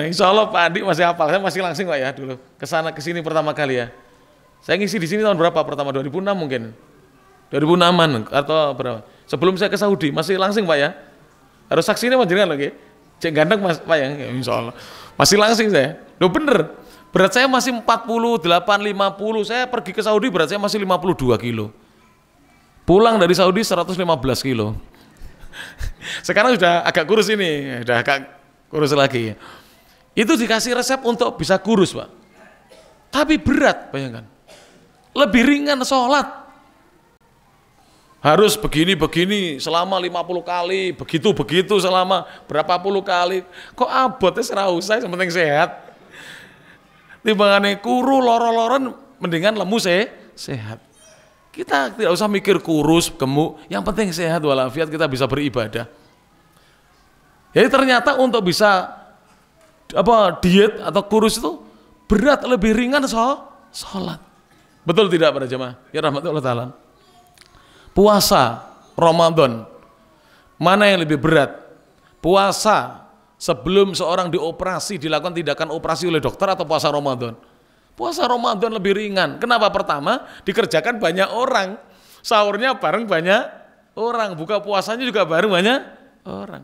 insya Allah Pak Andi masih hafal, saya masih langsing Pak ya dulu. Kesana kesini pertama kali ya. Saya ngisi di sini tahun berapa pertama? 2006 mungkin. 2006an atau berapa? Sebelum saya ke Saudi masih langsing Pak ya. Harus saksinya panjenengan lagi. Cek ganteng Mas Pak ya, insya Allah. Masih langsing saya. Loh bener. Berat saya masih 48, 50. Saya pergi ke Saudi berat saya masih 52 kilo. Pulang dari Saudi 115 kilo. Sekarang sudah agak kurus ini, sudah agak kurus lagi. Itu dikasih resep untuk bisa kurus Pak. Tapi berat, bayangkan. Lebih ringan sholat. Harus begini-begini selama 50 kali, begitu-begitu selama berapa puluh kali. Kok abotnya serah usah, yang penting sehat. Timbangannya kuru, loro-loron, mendingan lemu sehat. Kita tidak usah mikir kurus, gemuk, yang penting sehat walafiat, kita bisa beribadah. Jadi ternyata untuk bisa diet atau kurus itu berat, lebih ringan sholat. Betul tidak para jemaah? Ya rahmatullah ta'ala. Puasa Ramadan, mana yang lebih berat? Puasa sebelum seorang dioperasi, dilakukan tindakan operasi oleh dokter, atau puasa Ramadan? Puasa Ramadan lebih ringan. Kenapa? Pertama, dikerjakan banyak orang. Sahurnya bareng banyak orang. Buka puasanya juga bareng banyak orang.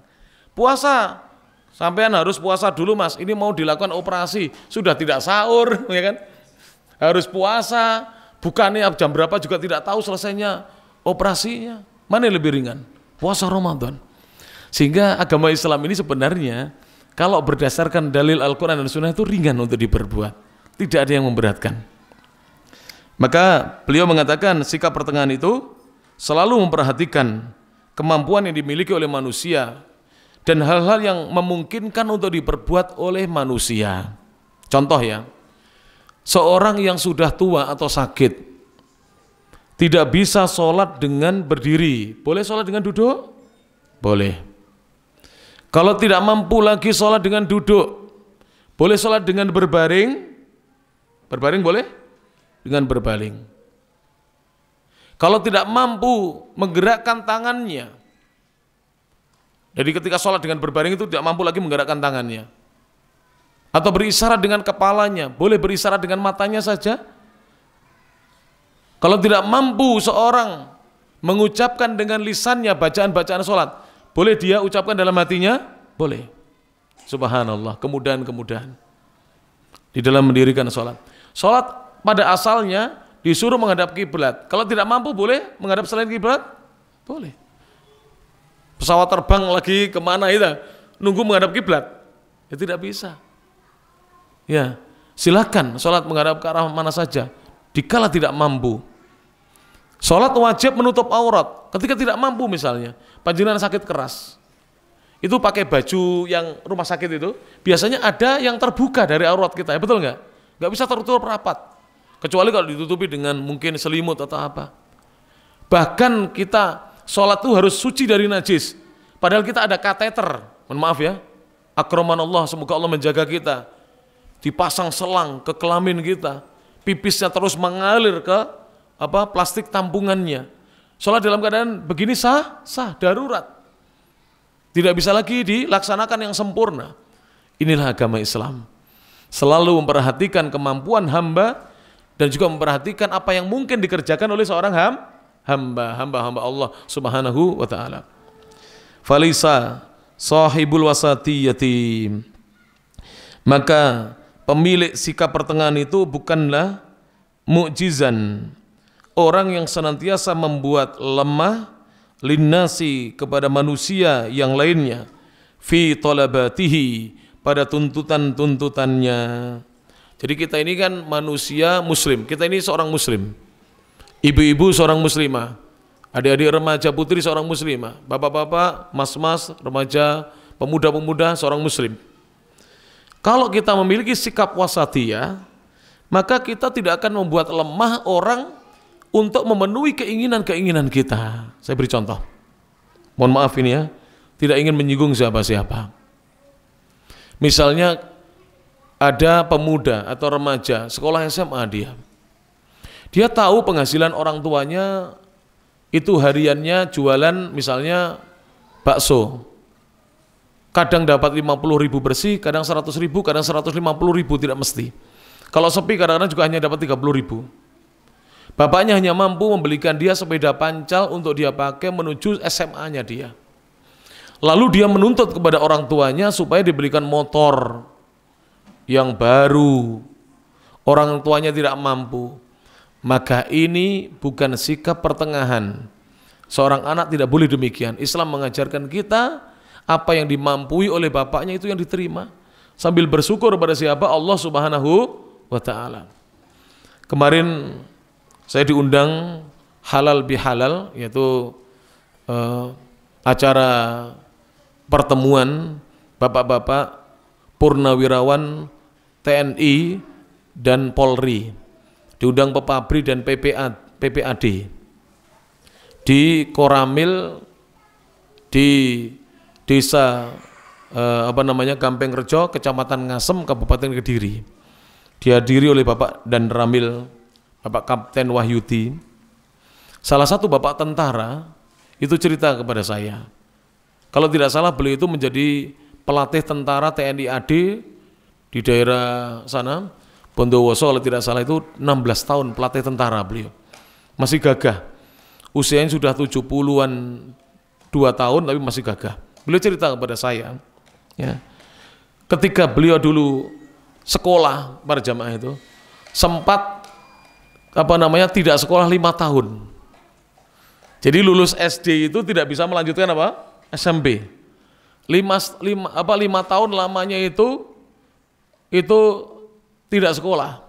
Puasa, sampean harus puasa dulu Mas. Ini mau dilakukan operasi, sudah tidak sahur, ya kan? Harus puasa, bukannya jam berapa juga tidak tahu selesainya operasinya. Mana yang lebih ringan? Puasa Ramadan. Sehingga agama Islam ini sebenarnya kalau berdasarkan dalil Al-Quran dan Sunnah itu ringan untuk diperbuat, tidak ada yang memberatkan. Maka beliau mengatakan sikap pertengahan itu selalu memperhatikan kemampuan yang dimiliki oleh manusia dan hal-hal yang memungkinkan untuk diperbuat oleh manusia. Contoh ya, seorang yang sudah tua atau sakit tidak bisa sholat dengan berdiri, boleh sholat dengan duduk? Boleh. Kalau tidak mampu lagi sholat dengan duduk, boleh sholat dengan berbaring? Berbaring boleh? Dengan berbaring. Kalau tidak mampu menggerakkan tangannya, jadi ketika sholat dengan berbaring itu tidak mampu lagi menggerakkan tangannya, atau berisyarat dengan kepalanya, boleh berisyarat dengan matanya saja. Kalau tidak mampu seorang mengucapkan dengan lisannya bacaan-bacaan sholat, boleh dia ucapkan dalam hatinya? Boleh. Subhanallah, kemudahan-kemudahan di dalam mendirikan sholat. Sholat pada asalnya disuruh menghadap kiblat. Kalau tidak mampu boleh menghadap selain kiblat? Boleh. Pesawat terbang lagi kemana itu? Nunggu menghadap kiblat? Ya tidak bisa. Ya, silakan sholat menghadap ke arah mana saja. Dikala tidak mampu. Sholat wajib menutup aurat. Ketika tidak mampu misalnya, panjenengan sakit keras. Itu pakai baju yang rumah sakit itu, biasanya ada yang terbuka dari aurat kita, ya betul nggak? Nggak bisa tertutup rapat, kecuali kalau ditutupi dengan mungkin selimut atau apa. Bahkan kita sholat itu harus suci dari najis, padahal kita ada kateter, mohon maaf ya, akramanallah, semoga Allah menjaga kita, dipasang selang ke kelamin kita, pipisnya terus mengalir ke plastik tampungannya. Sholat dalam keadaan begini sah, darurat. Tidak bisa lagi dilaksanakan yang sempurna. Inilah agama Islam. Selalu memperhatikan kemampuan hamba dan juga memperhatikan apa yang mungkin dikerjakan oleh seorang hamba Allah Subhanahu wa taala. Falisa sahibul wasatiyati. Maka pemilik sikap pertengahan itu bukanlah mukjizan, orang yang senantiasa membuat lemah linnasi kepada manusia yang lainnya fi talabatihi pada tuntutan-tuntutannya. Jadi kita ini kan manusia muslim, kita ini seorang muslim, ibu-ibu seorang muslimah, adik-adik remaja putri seorang muslimah, bapak-bapak, mas-mas, remaja, pemuda-pemuda seorang muslim. Kalau kita memiliki sikap wasatiyah, maka kita tidak akan membuat lemah orang untuk memenuhi keinginan-keinginan kita. Saya beri contoh. Mohon maaf ini ya, tidak ingin menyinggung siapa-siapa. Misalnya ada pemuda atau remaja sekolah SMA dia tahu penghasilan orang tuanya itu hariannya jualan misalnya bakso. Kadang dapat 50.000 bersih, kadang 100.000, kadang 150.000, tidak mesti. Kalau sepi kadang-kadang juga hanya dapat 30.000. Bapaknya hanya mampu membelikan dia sepeda pancal untuk dia pakai menuju SMA-nya dia. Lalu dia menuntut kepada orang tuanya supaya dibelikan motor yang baru. Orang tuanya tidak mampu. Maka ini bukan sikap pertengahan. Seorang anak tidak boleh demikian. Islam mengajarkan kita apa yang dimampui oleh bapaknya itu yang diterima. Sambil bersyukur kepada siapa? Allah Subhanahu wa ta'ala. Kemarin saya diundang halal bihalal, yaitu acara pertemuan bapak-bapak purnawirawan TNI dan Polri, diundang Pepabri dan PPAD di Koramil di desa Gampeng Rejo, Kecamatan Ngasem, Kabupaten Kediri. Dihadiri oleh Bapak dan Ramil, Bapak Kapten Wahyudi. Salah satu bapak tentara itu cerita kepada saya. Kalau tidak salah beliau itu menjadi pelatih tentara TNI AD di daerah sana, Bondowoso, kalau tidak salah itu 16 tahun pelatih tentara beliau. Masih gagah. Usianya sudah 70-an 2 tahun tapi masih gagah. Beliau cerita kepada saya, ya. Ketika beliau dulu sekolah para jamaah itu sempat tidak sekolah 5 tahun. Jadi lulus SD itu tidak bisa melanjutkan SMP. 5 tahun lamanya itu tidak sekolah.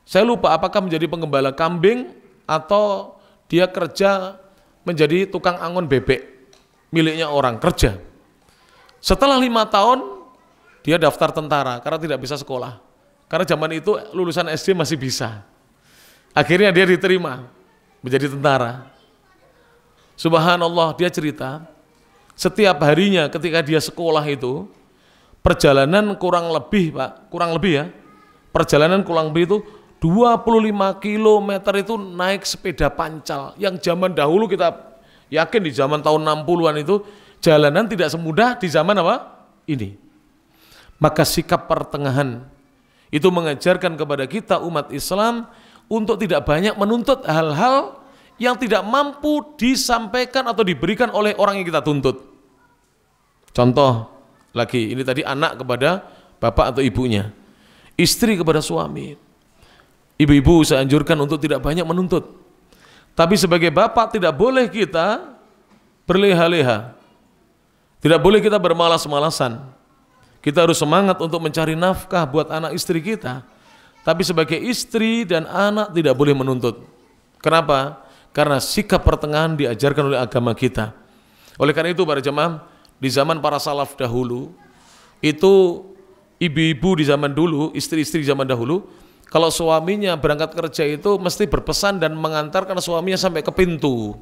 Saya lupa apakah menjadi penggembala kambing atau dia kerja menjadi tukang angon bebek miliknya orang, kerja. Setelah 5 tahun dia daftar tentara karena tidak bisa sekolah. Karena zaman itu lulusan SD masih bisa. Akhirnya dia diterima menjadi tentara. Subhanallah, dia cerita setiap harinya ketika dia sekolah itu perjalanan kurang lebih perjalanan kurang lebih itu 25 km itu naik sepeda pancal. Yang zaman dahulu kita yakin di zaman tahun 60-an itu jalanan tidak semudah di zaman ini. Maka sikap pertengahan itu mengajarkan kepada kita umat Islam untuk tidak banyak menuntut hal-hal yang tidak mampu disampaikan atau diberikan oleh orang yang kita tuntut. Contoh, lagi. Ini tadi anak kepada bapak atau ibunya. Istri kepada suami. Ibu-ibu saya anjurkan untuk tidak banyak menuntut. Tapi sebagai bapak tidak boleh kita berleha-leha. Tidak boleh kita bermalas-malasan. Kita harus semangat untuk mencari nafkah buat anak istri kita. Tapi sebagai istri dan anak tidak boleh menuntut. Kenapa? Karena sikap pertengahan diajarkan oleh agama kita. Oleh karena itu para jemaah, di zaman para salaf dahulu, itu ibu-ibu di zaman dulu, istri-istri zaman dahulu, kalau suaminya berangkat kerja itu mesti berpesan dan mengantarkan suaminya sampai ke pintu.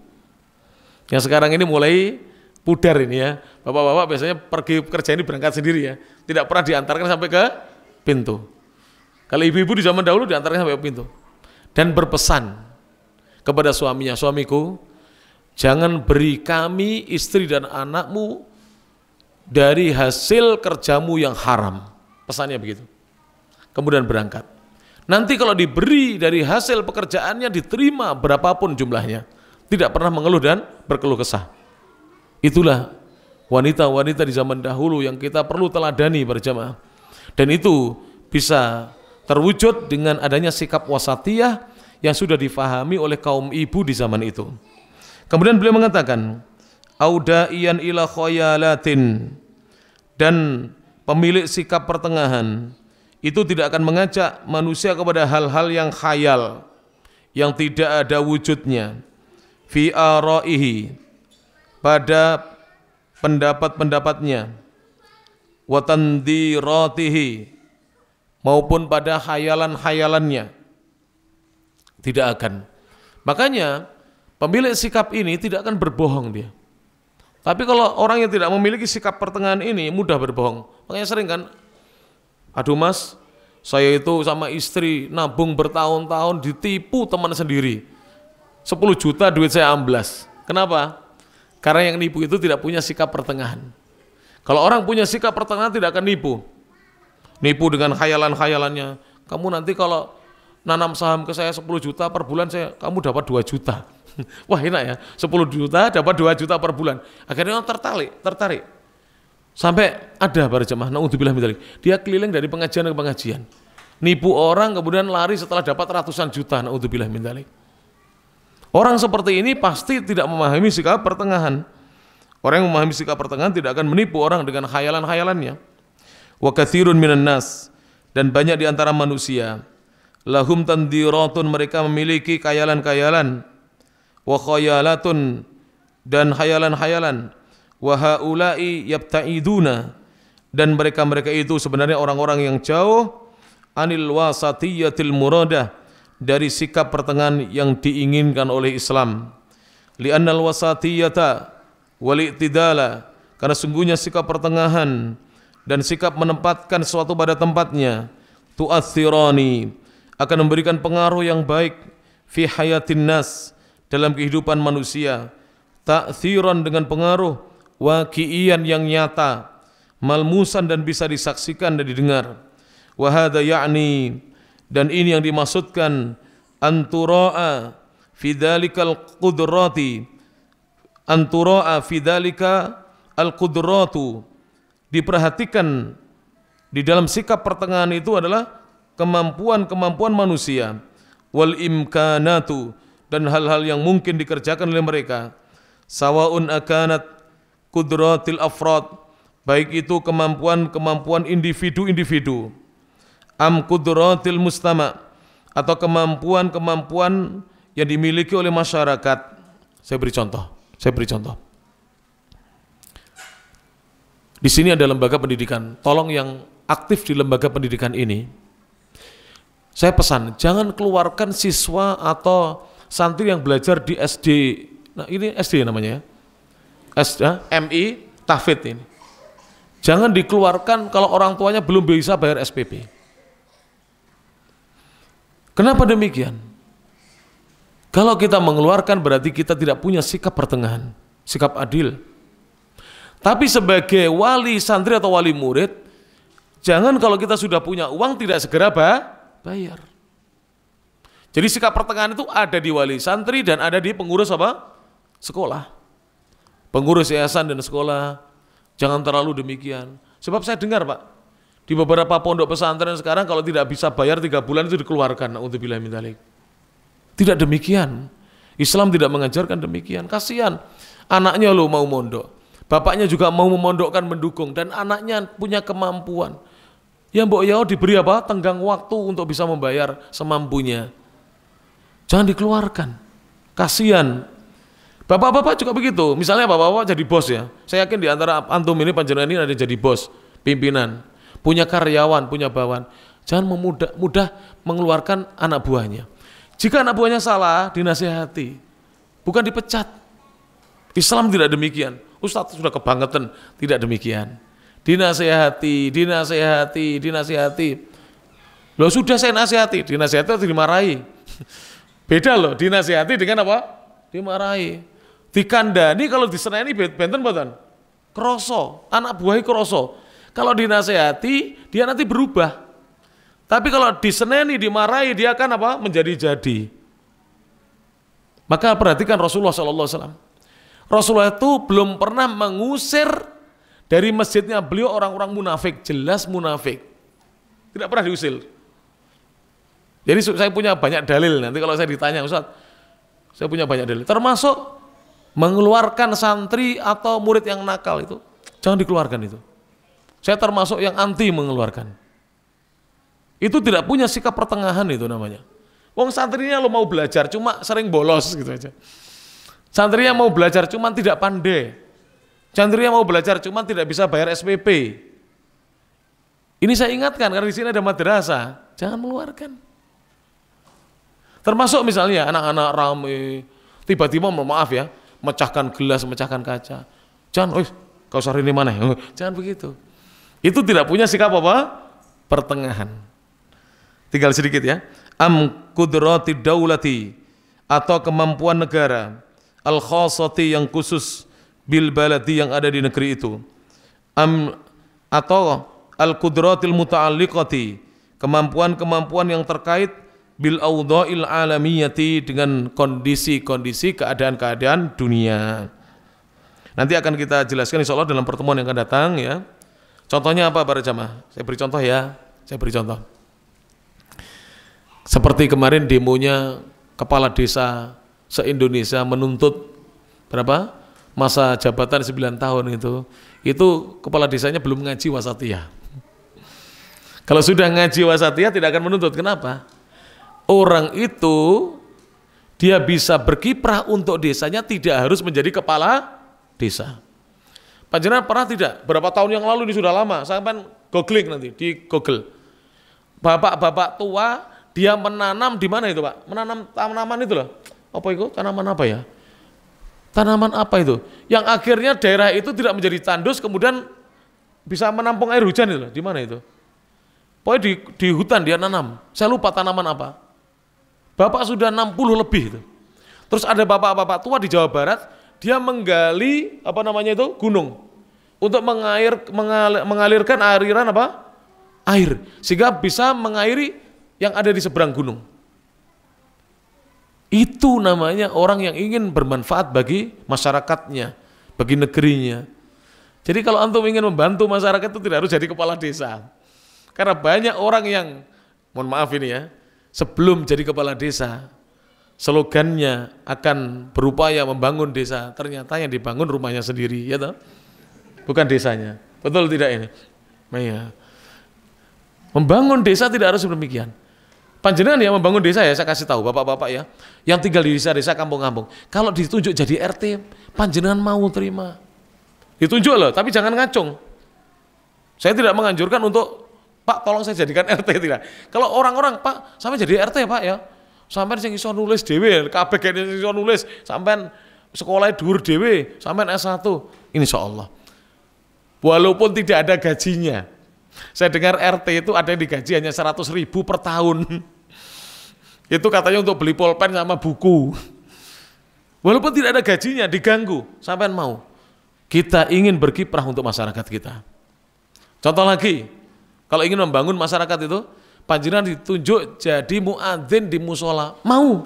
Yang sekarang ini mulai pudar ini ya. Bapak-bapak biasanya pergi kerja ini berangkat sendiri ya. Tidak pernah diantarkan sampai ke pintu. Kalau ibu-ibu di zaman dahulu diantarkan sampai ke pintu. Dan berpesan kepada suaminya, suamiku, jangan beri kami, istri dan anakmu dari hasil kerjamu yang haram. Pesannya begitu. Kemudian berangkat. Nanti kalau diberi dari hasil pekerjaannya diterima berapapun jumlahnya. Tidak pernah mengeluh dan berkeluh kesah. Itulah wanita-wanita di zaman dahulu yang kita perlu teladani berjamaah. Dan itu bisa terwujud dengan adanya sikap wasatiyah yang sudah difahami oleh kaum ibu di zaman itu. Kemudian beliau mengatakan, auda'iyan ila khayalatin, dan pemilik sikap pertengahan itu tidak akan mengajak manusia kepada hal-hal yang khayal, yang tidak ada wujudnya, fi ara'ihi, pada pendapat-pendapatnya, wa tandiratihi, maupun pada khayalan-khayalannya. Tidak akan. Makanya pemilik sikap ini tidak akan berbohong dia. Tapi kalau orang yang tidak memiliki sikap pertengahan ini mudah berbohong. Makanya sering kan, aduh mas, saya itu sama istri nabung bertahun-tahun ditipu teman sendiri. 10 juta duit saya amblas. Kenapa? Karena yang nipu itu tidak punya sikap pertengahan. Kalau orang punya sikap pertengahan tidak akan nipu. Nipu dengan khayalan-khayalannya. Kamu nanti kalau nanam saham ke saya 10 juta per bulan, kamu dapat 2 juta. Wah enak ya, 10 juta dapat 2 juta per bulan. Akhirnya orang tertarik. Sampai ada para jemaah, naudzubillah min dzalik, dia keliling dari pengajian ke pengajian. Nipu orang kemudian lari setelah dapat ratusan juta, naudzubillah min dzalik. Orang seperti ini pasti tidak memahami sikap pertengahan. Orang yang memahami sikap pertengahan tidak akan menipu orang dengan khayalan-khayalannya. Wa katsirun minan nas, dan banyak di antara manusia, lahum tandiratun, mereka memiliki khayalan-khayalan, wa khayalatun, dan khayalan-khayalan, wa haula'i yabta'iduna, dan mereka-mereka itu sebenarnya orang-orang yang jauh anil wasatiyatil muradah, dari sikap pertengahan yang diinginkan oleh Islam. Li'annal wasatiyata wal i'tidala, karena sungguhnya sikap pertengahan dan sikap menempatkan sesuatu pada tempatnya, tu'athirani, akan memberikan pengaruh yang baik fi hayatin nas, dalam kehidupan manusia, ta'thiran, dengan pengaruh waqi'iyan, yang nyata, malmusan, dan bisa disaksikan dan didengar. Wa hadza ya'ni, dan ini yang dimaksudkan, antura'a fi dzalikal qudrati, antura'a fi dzalika al qudratu, diperhatikan di dalam sikap pertengahan itu adalah kemampuan-kemampuan manusia, wal imkanatu, dan hal-hal yang mungkin dikerjakan oleh mereka, sawaun akanat qudratil afrad, baik itu kemampuan-kemampuan individu-individu, am qudratil mustama, atau kemampuan-kemampuan yang dimiliki oleh masyarakat. Saya beri contoh. Di sini ada lembaga pendidikan. Tolong yang aktif di lembaga pendidikan ini, saya pesan, jangan keluarkan siswa atau santri yang belajar di SD. Nah, ini SD namanya ya. MI Tahfidz ini. Jangan dikeluarkan kalau orang tuanya belum bisa bayar SPP. Kenapa demikian? Kalau kita mengeluarkan berarti kita tidak punya sikap pertengahan, sikap adil. Tapi sebagai wali santri atau wali murid, jangan kalau kita sudah punya uang tidak segera bayar. Jadi sikap pertengahan itu ada di wali santri dan ada di pengurus apa? Sekolah. Pengurus yayasan dan sekolah, jangan terlalu demikian. Sebab saya dengar Pak, di beberapa pondok pesantren sekarang kalau tidak bisa bayar 3 bulan itu dikeluarkan. Na'udzubillah min dzalik. Tidak demikian. Islam tidak mengajarkan demikian. Kasihan. Anaknya lo mau mondok. Bapaknya juga mau memondokkan, mendukung. Dan anaknya punya kemampuan. Ya mbok ya diberi apa? Tenggang waktu untuk bisa membayar semampunya. Jangan dikeluarkan. Kasihan. Bapak-bapak juga begitu. Misalnya bapak-bapak jadi bos ya. Saya yakin di antara antum ini panjenengan ini ada jadi bos, pimpinan, punya karyawan, punya bawahan. Jangan mudah mengeluarkan anak buahnya. Jika anak buahnya salah, dinasihati. Bukan dipecat. Islam tidak demikian. Ustaz sudah kebangetan, tidak demikian. Dinasihati. Loh sudah saya nasihati, dinasihati atau dimarahi? Beda loh, dinasihati dengan apa? Dimarahi. Dikandani kalau diseneni benten boten. Kroso, anak buahi kroso. Kalau dinasihati, dia nanti berubah. Tapi kalau diseneni, dimarahi, dia akan apa? Menjadi-jadi. Maka perhatikan Rasulullah SAW. Rasulullah itu belum pernah mengusir dari masjidnya beliau orang-orang munafik, jelas munafik. Tidak pernah diusir. Jadi saya punya banyak dalil, nanti kalau saya ditanya, Ustaz, saya punya banyak dalil. Termasuk mengeluarkan santri atau murid yang nakal itu, jangan dikeluarkan itu. Saya termasuk yang anti mengeluarkan. Itu tidak punya sikap pertengahan itu namanya. Wong santrinya lo mau belajar, cuma sering bolos gitu aja. Santrinya mau belajar, cuma tidak pandai. Santrinya mau belajar, cuma tidak bisa bayar SPP. Ini saya ingatkan karena di sini ada madrasah, jangan mengeluarkan. Termasuk misalnya anak-anak rame, tiba-tiba maaf ya, mecahkan gelas, mecahkan kaca. Jangan, kau sari ini mana? Jangan begitu. Itu tidak punya sikap apa? Pertengahan. Tinggal sedikit ya. Am kudrati daulati, atau kemampuan negara, al khasati yang khusus, bil baladi yang ada di negeri itu. Atau al kudratil muta'alliqati, kemampuan-kemampuan yang terkait bil awdha'il alamiyati, dengan kondisi-kondisi keadaan-keadaan dunia. Nanti akan kita jelaskan insyaallah dalam pertemuan yang akan datang ya. Contohnya apa para jamaah? Saya beri contoh ya. Saya beri contoh. Seperti kemarin demonya kepala desa se-Indonesia menuntut berapa? Masa jabatan 9 tahun itu kepala desanya belum ngaji wasatiyah. Kalau sudah ngaji wasatiyah tidak akan menuntut. Kenapa? Orang itu dia bisa berkiprah untuk desanya, tidak harus menjadi kepala desa. Panjenengan pernah tidak? Berapa tahun yang lalu ini sudah lama, sampai googling nanti di Google. Bapak-bapak tua dia menanam di mana itu Pak? Menanam tanaman itu loh. Apa itu? Tanaman apa ya? Tanaman apa itu? Yang akhirnya daerah itu tidak menjadi tandus, kemudian bisa menampung air hujan itu loh. Di mana itu? Pokoknya di hutan dia nanam. Saya lupa tanaman apa. Bapak sudah 60 lebih itu. Terus ada bapak-bapak tua di Jawa Barat, dia menggali apa namanya itu? Gunung. Untuk mengalirkan aliran apa? Air. Sehingga bisa mengairi yang ada di seberang gunung. Itu namanya orang yang ingin bermanfaat bagi masyarakatnya, bagi negerinya. Jadi kalau antum ingin membantu masyarakat itu tidak harus jadi kepala desa. Karena banyak orang yang, mohon maaf ini ya, sebelum jadi kepala desa, slogannya akan berupaya membangun desa, ternyata yang dibangun rumahnya sendiri, ya toh? Bukan desanya. Betul tidak ini? Nah, ya. Membangun desa tidak harus demikian. Panjenengan yang membangun desa ya, saya kasih tahu bapak-bapak ya, yang tinggal di desa-desa kampung-kampung, kalau ditunjuk jadi RT, panjenengan mau terima. Ditunjuk loh, tapi jangan ngacung. Saya tidak menganjurkan untuk Pak tolong saya jadikan RT, tidak. Kalau orang-orang Pak sampai jadi RT Pak ya, sampai sing iso nulis dhewe, kabeh kene iso nulis, sampai sekolah dhuwur dhewe, sampai S1, insyaallah. Walaupun tidak ada gajinya. Saya dengar RT itu ada yang digaji hanya 100.000 per tahun. Itu katanya untuk beli pulpen sama buku. Walaupun tidak ada gajinya, diganggu, sampean mau. Kita ingin berkiprah untuk masyarakat kita. Contoh lagi, kalau ingin membangun masyarakat itu, panjenengan ditunjuk jadi muadzin di musola, mau.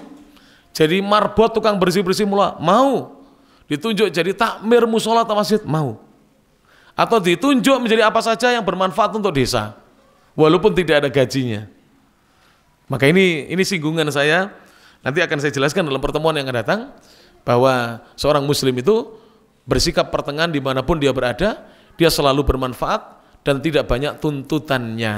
Jadi marbot tukang bersih-bersih musola, mau. Ditunjuk jadi takmir musola atau masjid, mau. atau ditunjuk menjadi apa saja yang bermanfaat untuk desa, walaupun tidak ada gajinya. Maka ini singgungan saya, nanti akan saya jelaskan dalam pertemuan yang akan datang, bahwa seorang muslim itu bersikap pertengahan dimanapun dia berada, dia selalu bermanfaat dan tidak banyak tuntutannya.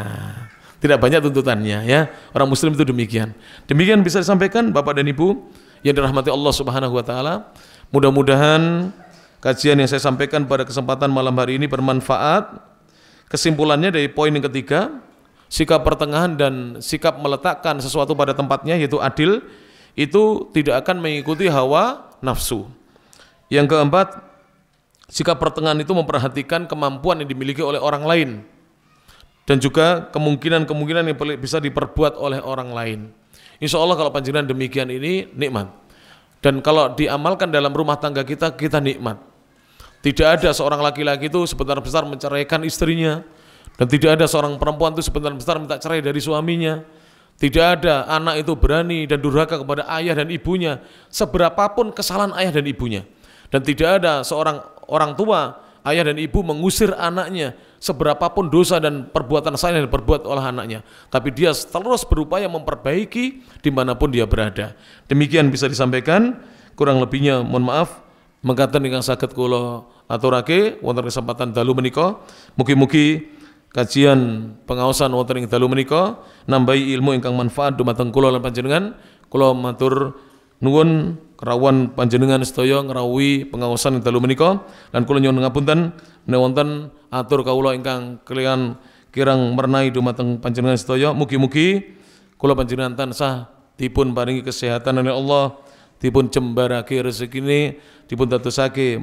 Tidak banyak tuntutannya, ya. Orang muslim itu demikian. Demikian bisa disampaikan Bapak dan Ibu yang dirahmati Allah Subhanahu wa taala. Mudah-mudahan kajian yang saya sampaikan pada kesempatan malam hari ini bermanfaat. Kesimpulannya dari poin yang ketiga, sikap pertengahan dan sikap meletakkan sesuatu pada tempatnya, yaitu adil, itu tidak akan mengikuti hawa nafsu. Yang keempat, sikap pertengahan itu memperhatikan kemampuan yang dimiliki oleh orang lain dan juga kemungkinan-kemungkinan yang bisa diperbuat oleh orang lain. Insya Allah kalau panjenengan demikian ini nikmat. Dan kalau diamalkan dalam rumah tangga kita, kita nikmat. Tidak ada seorang laki-laki itu sebentar-bentar menceraikan istrinya, dan tidak ada seorang perempuan itu sebentar-bentar minta cerai dari suaminya. Tidak ada anak itu berani dan durhaka kepada ayah dan ibunya, seberapapun kesalahan ayah dan ibunya. Dan tidak ada seorang orang tua, ayah dan ibu mengusir anaknya, seberapapun dosa dan perbuatan salah yang diperbuat oleh anaknya, tapi dia terus berupaya memperbaiki dimanapun dia berada. Demikian bisa disampaikan, kurang lebihnya mohon maaf. Mengatakan ingkang saged kula aturake wonten kesempatan dalu menika, mugi-mugi kajian pengaosan wonten ing dalu menika nambahi ilmu ingkang manfaat dumateng kula lan panjenengan. Kula matur nuwun kerawuhan panjenengan sedaya ngrawuhi pengaosan ing dalu menika, lan kula nyuwun ngapunten nek wonten atur kawula ingkang kaliyan kirang mernai dumateng panjenengan sedaya. Mugi-mugi kula panjenengan tansah dipun paringi kesehatan oleh Allah, dipun jembarake rezekine, dipun dadosake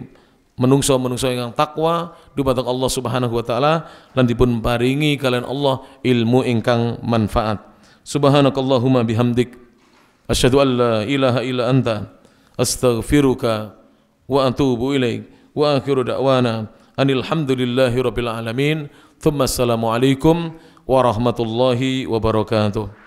menungso-menungso ingkang takwa dumateng Allah Subhanahu wa taala, lan dipun paringi kalian Allah ilmu ingkang manfaat. Subhanakallahumma bihamdik asyhadu an la ilaha illa anta astaghfiruka wa atubu ilaik wa akhiru da'wana anil hamdulillahi rabbil alamin. Thumma assalamu alaikum warahmatullahi wabarakatuh.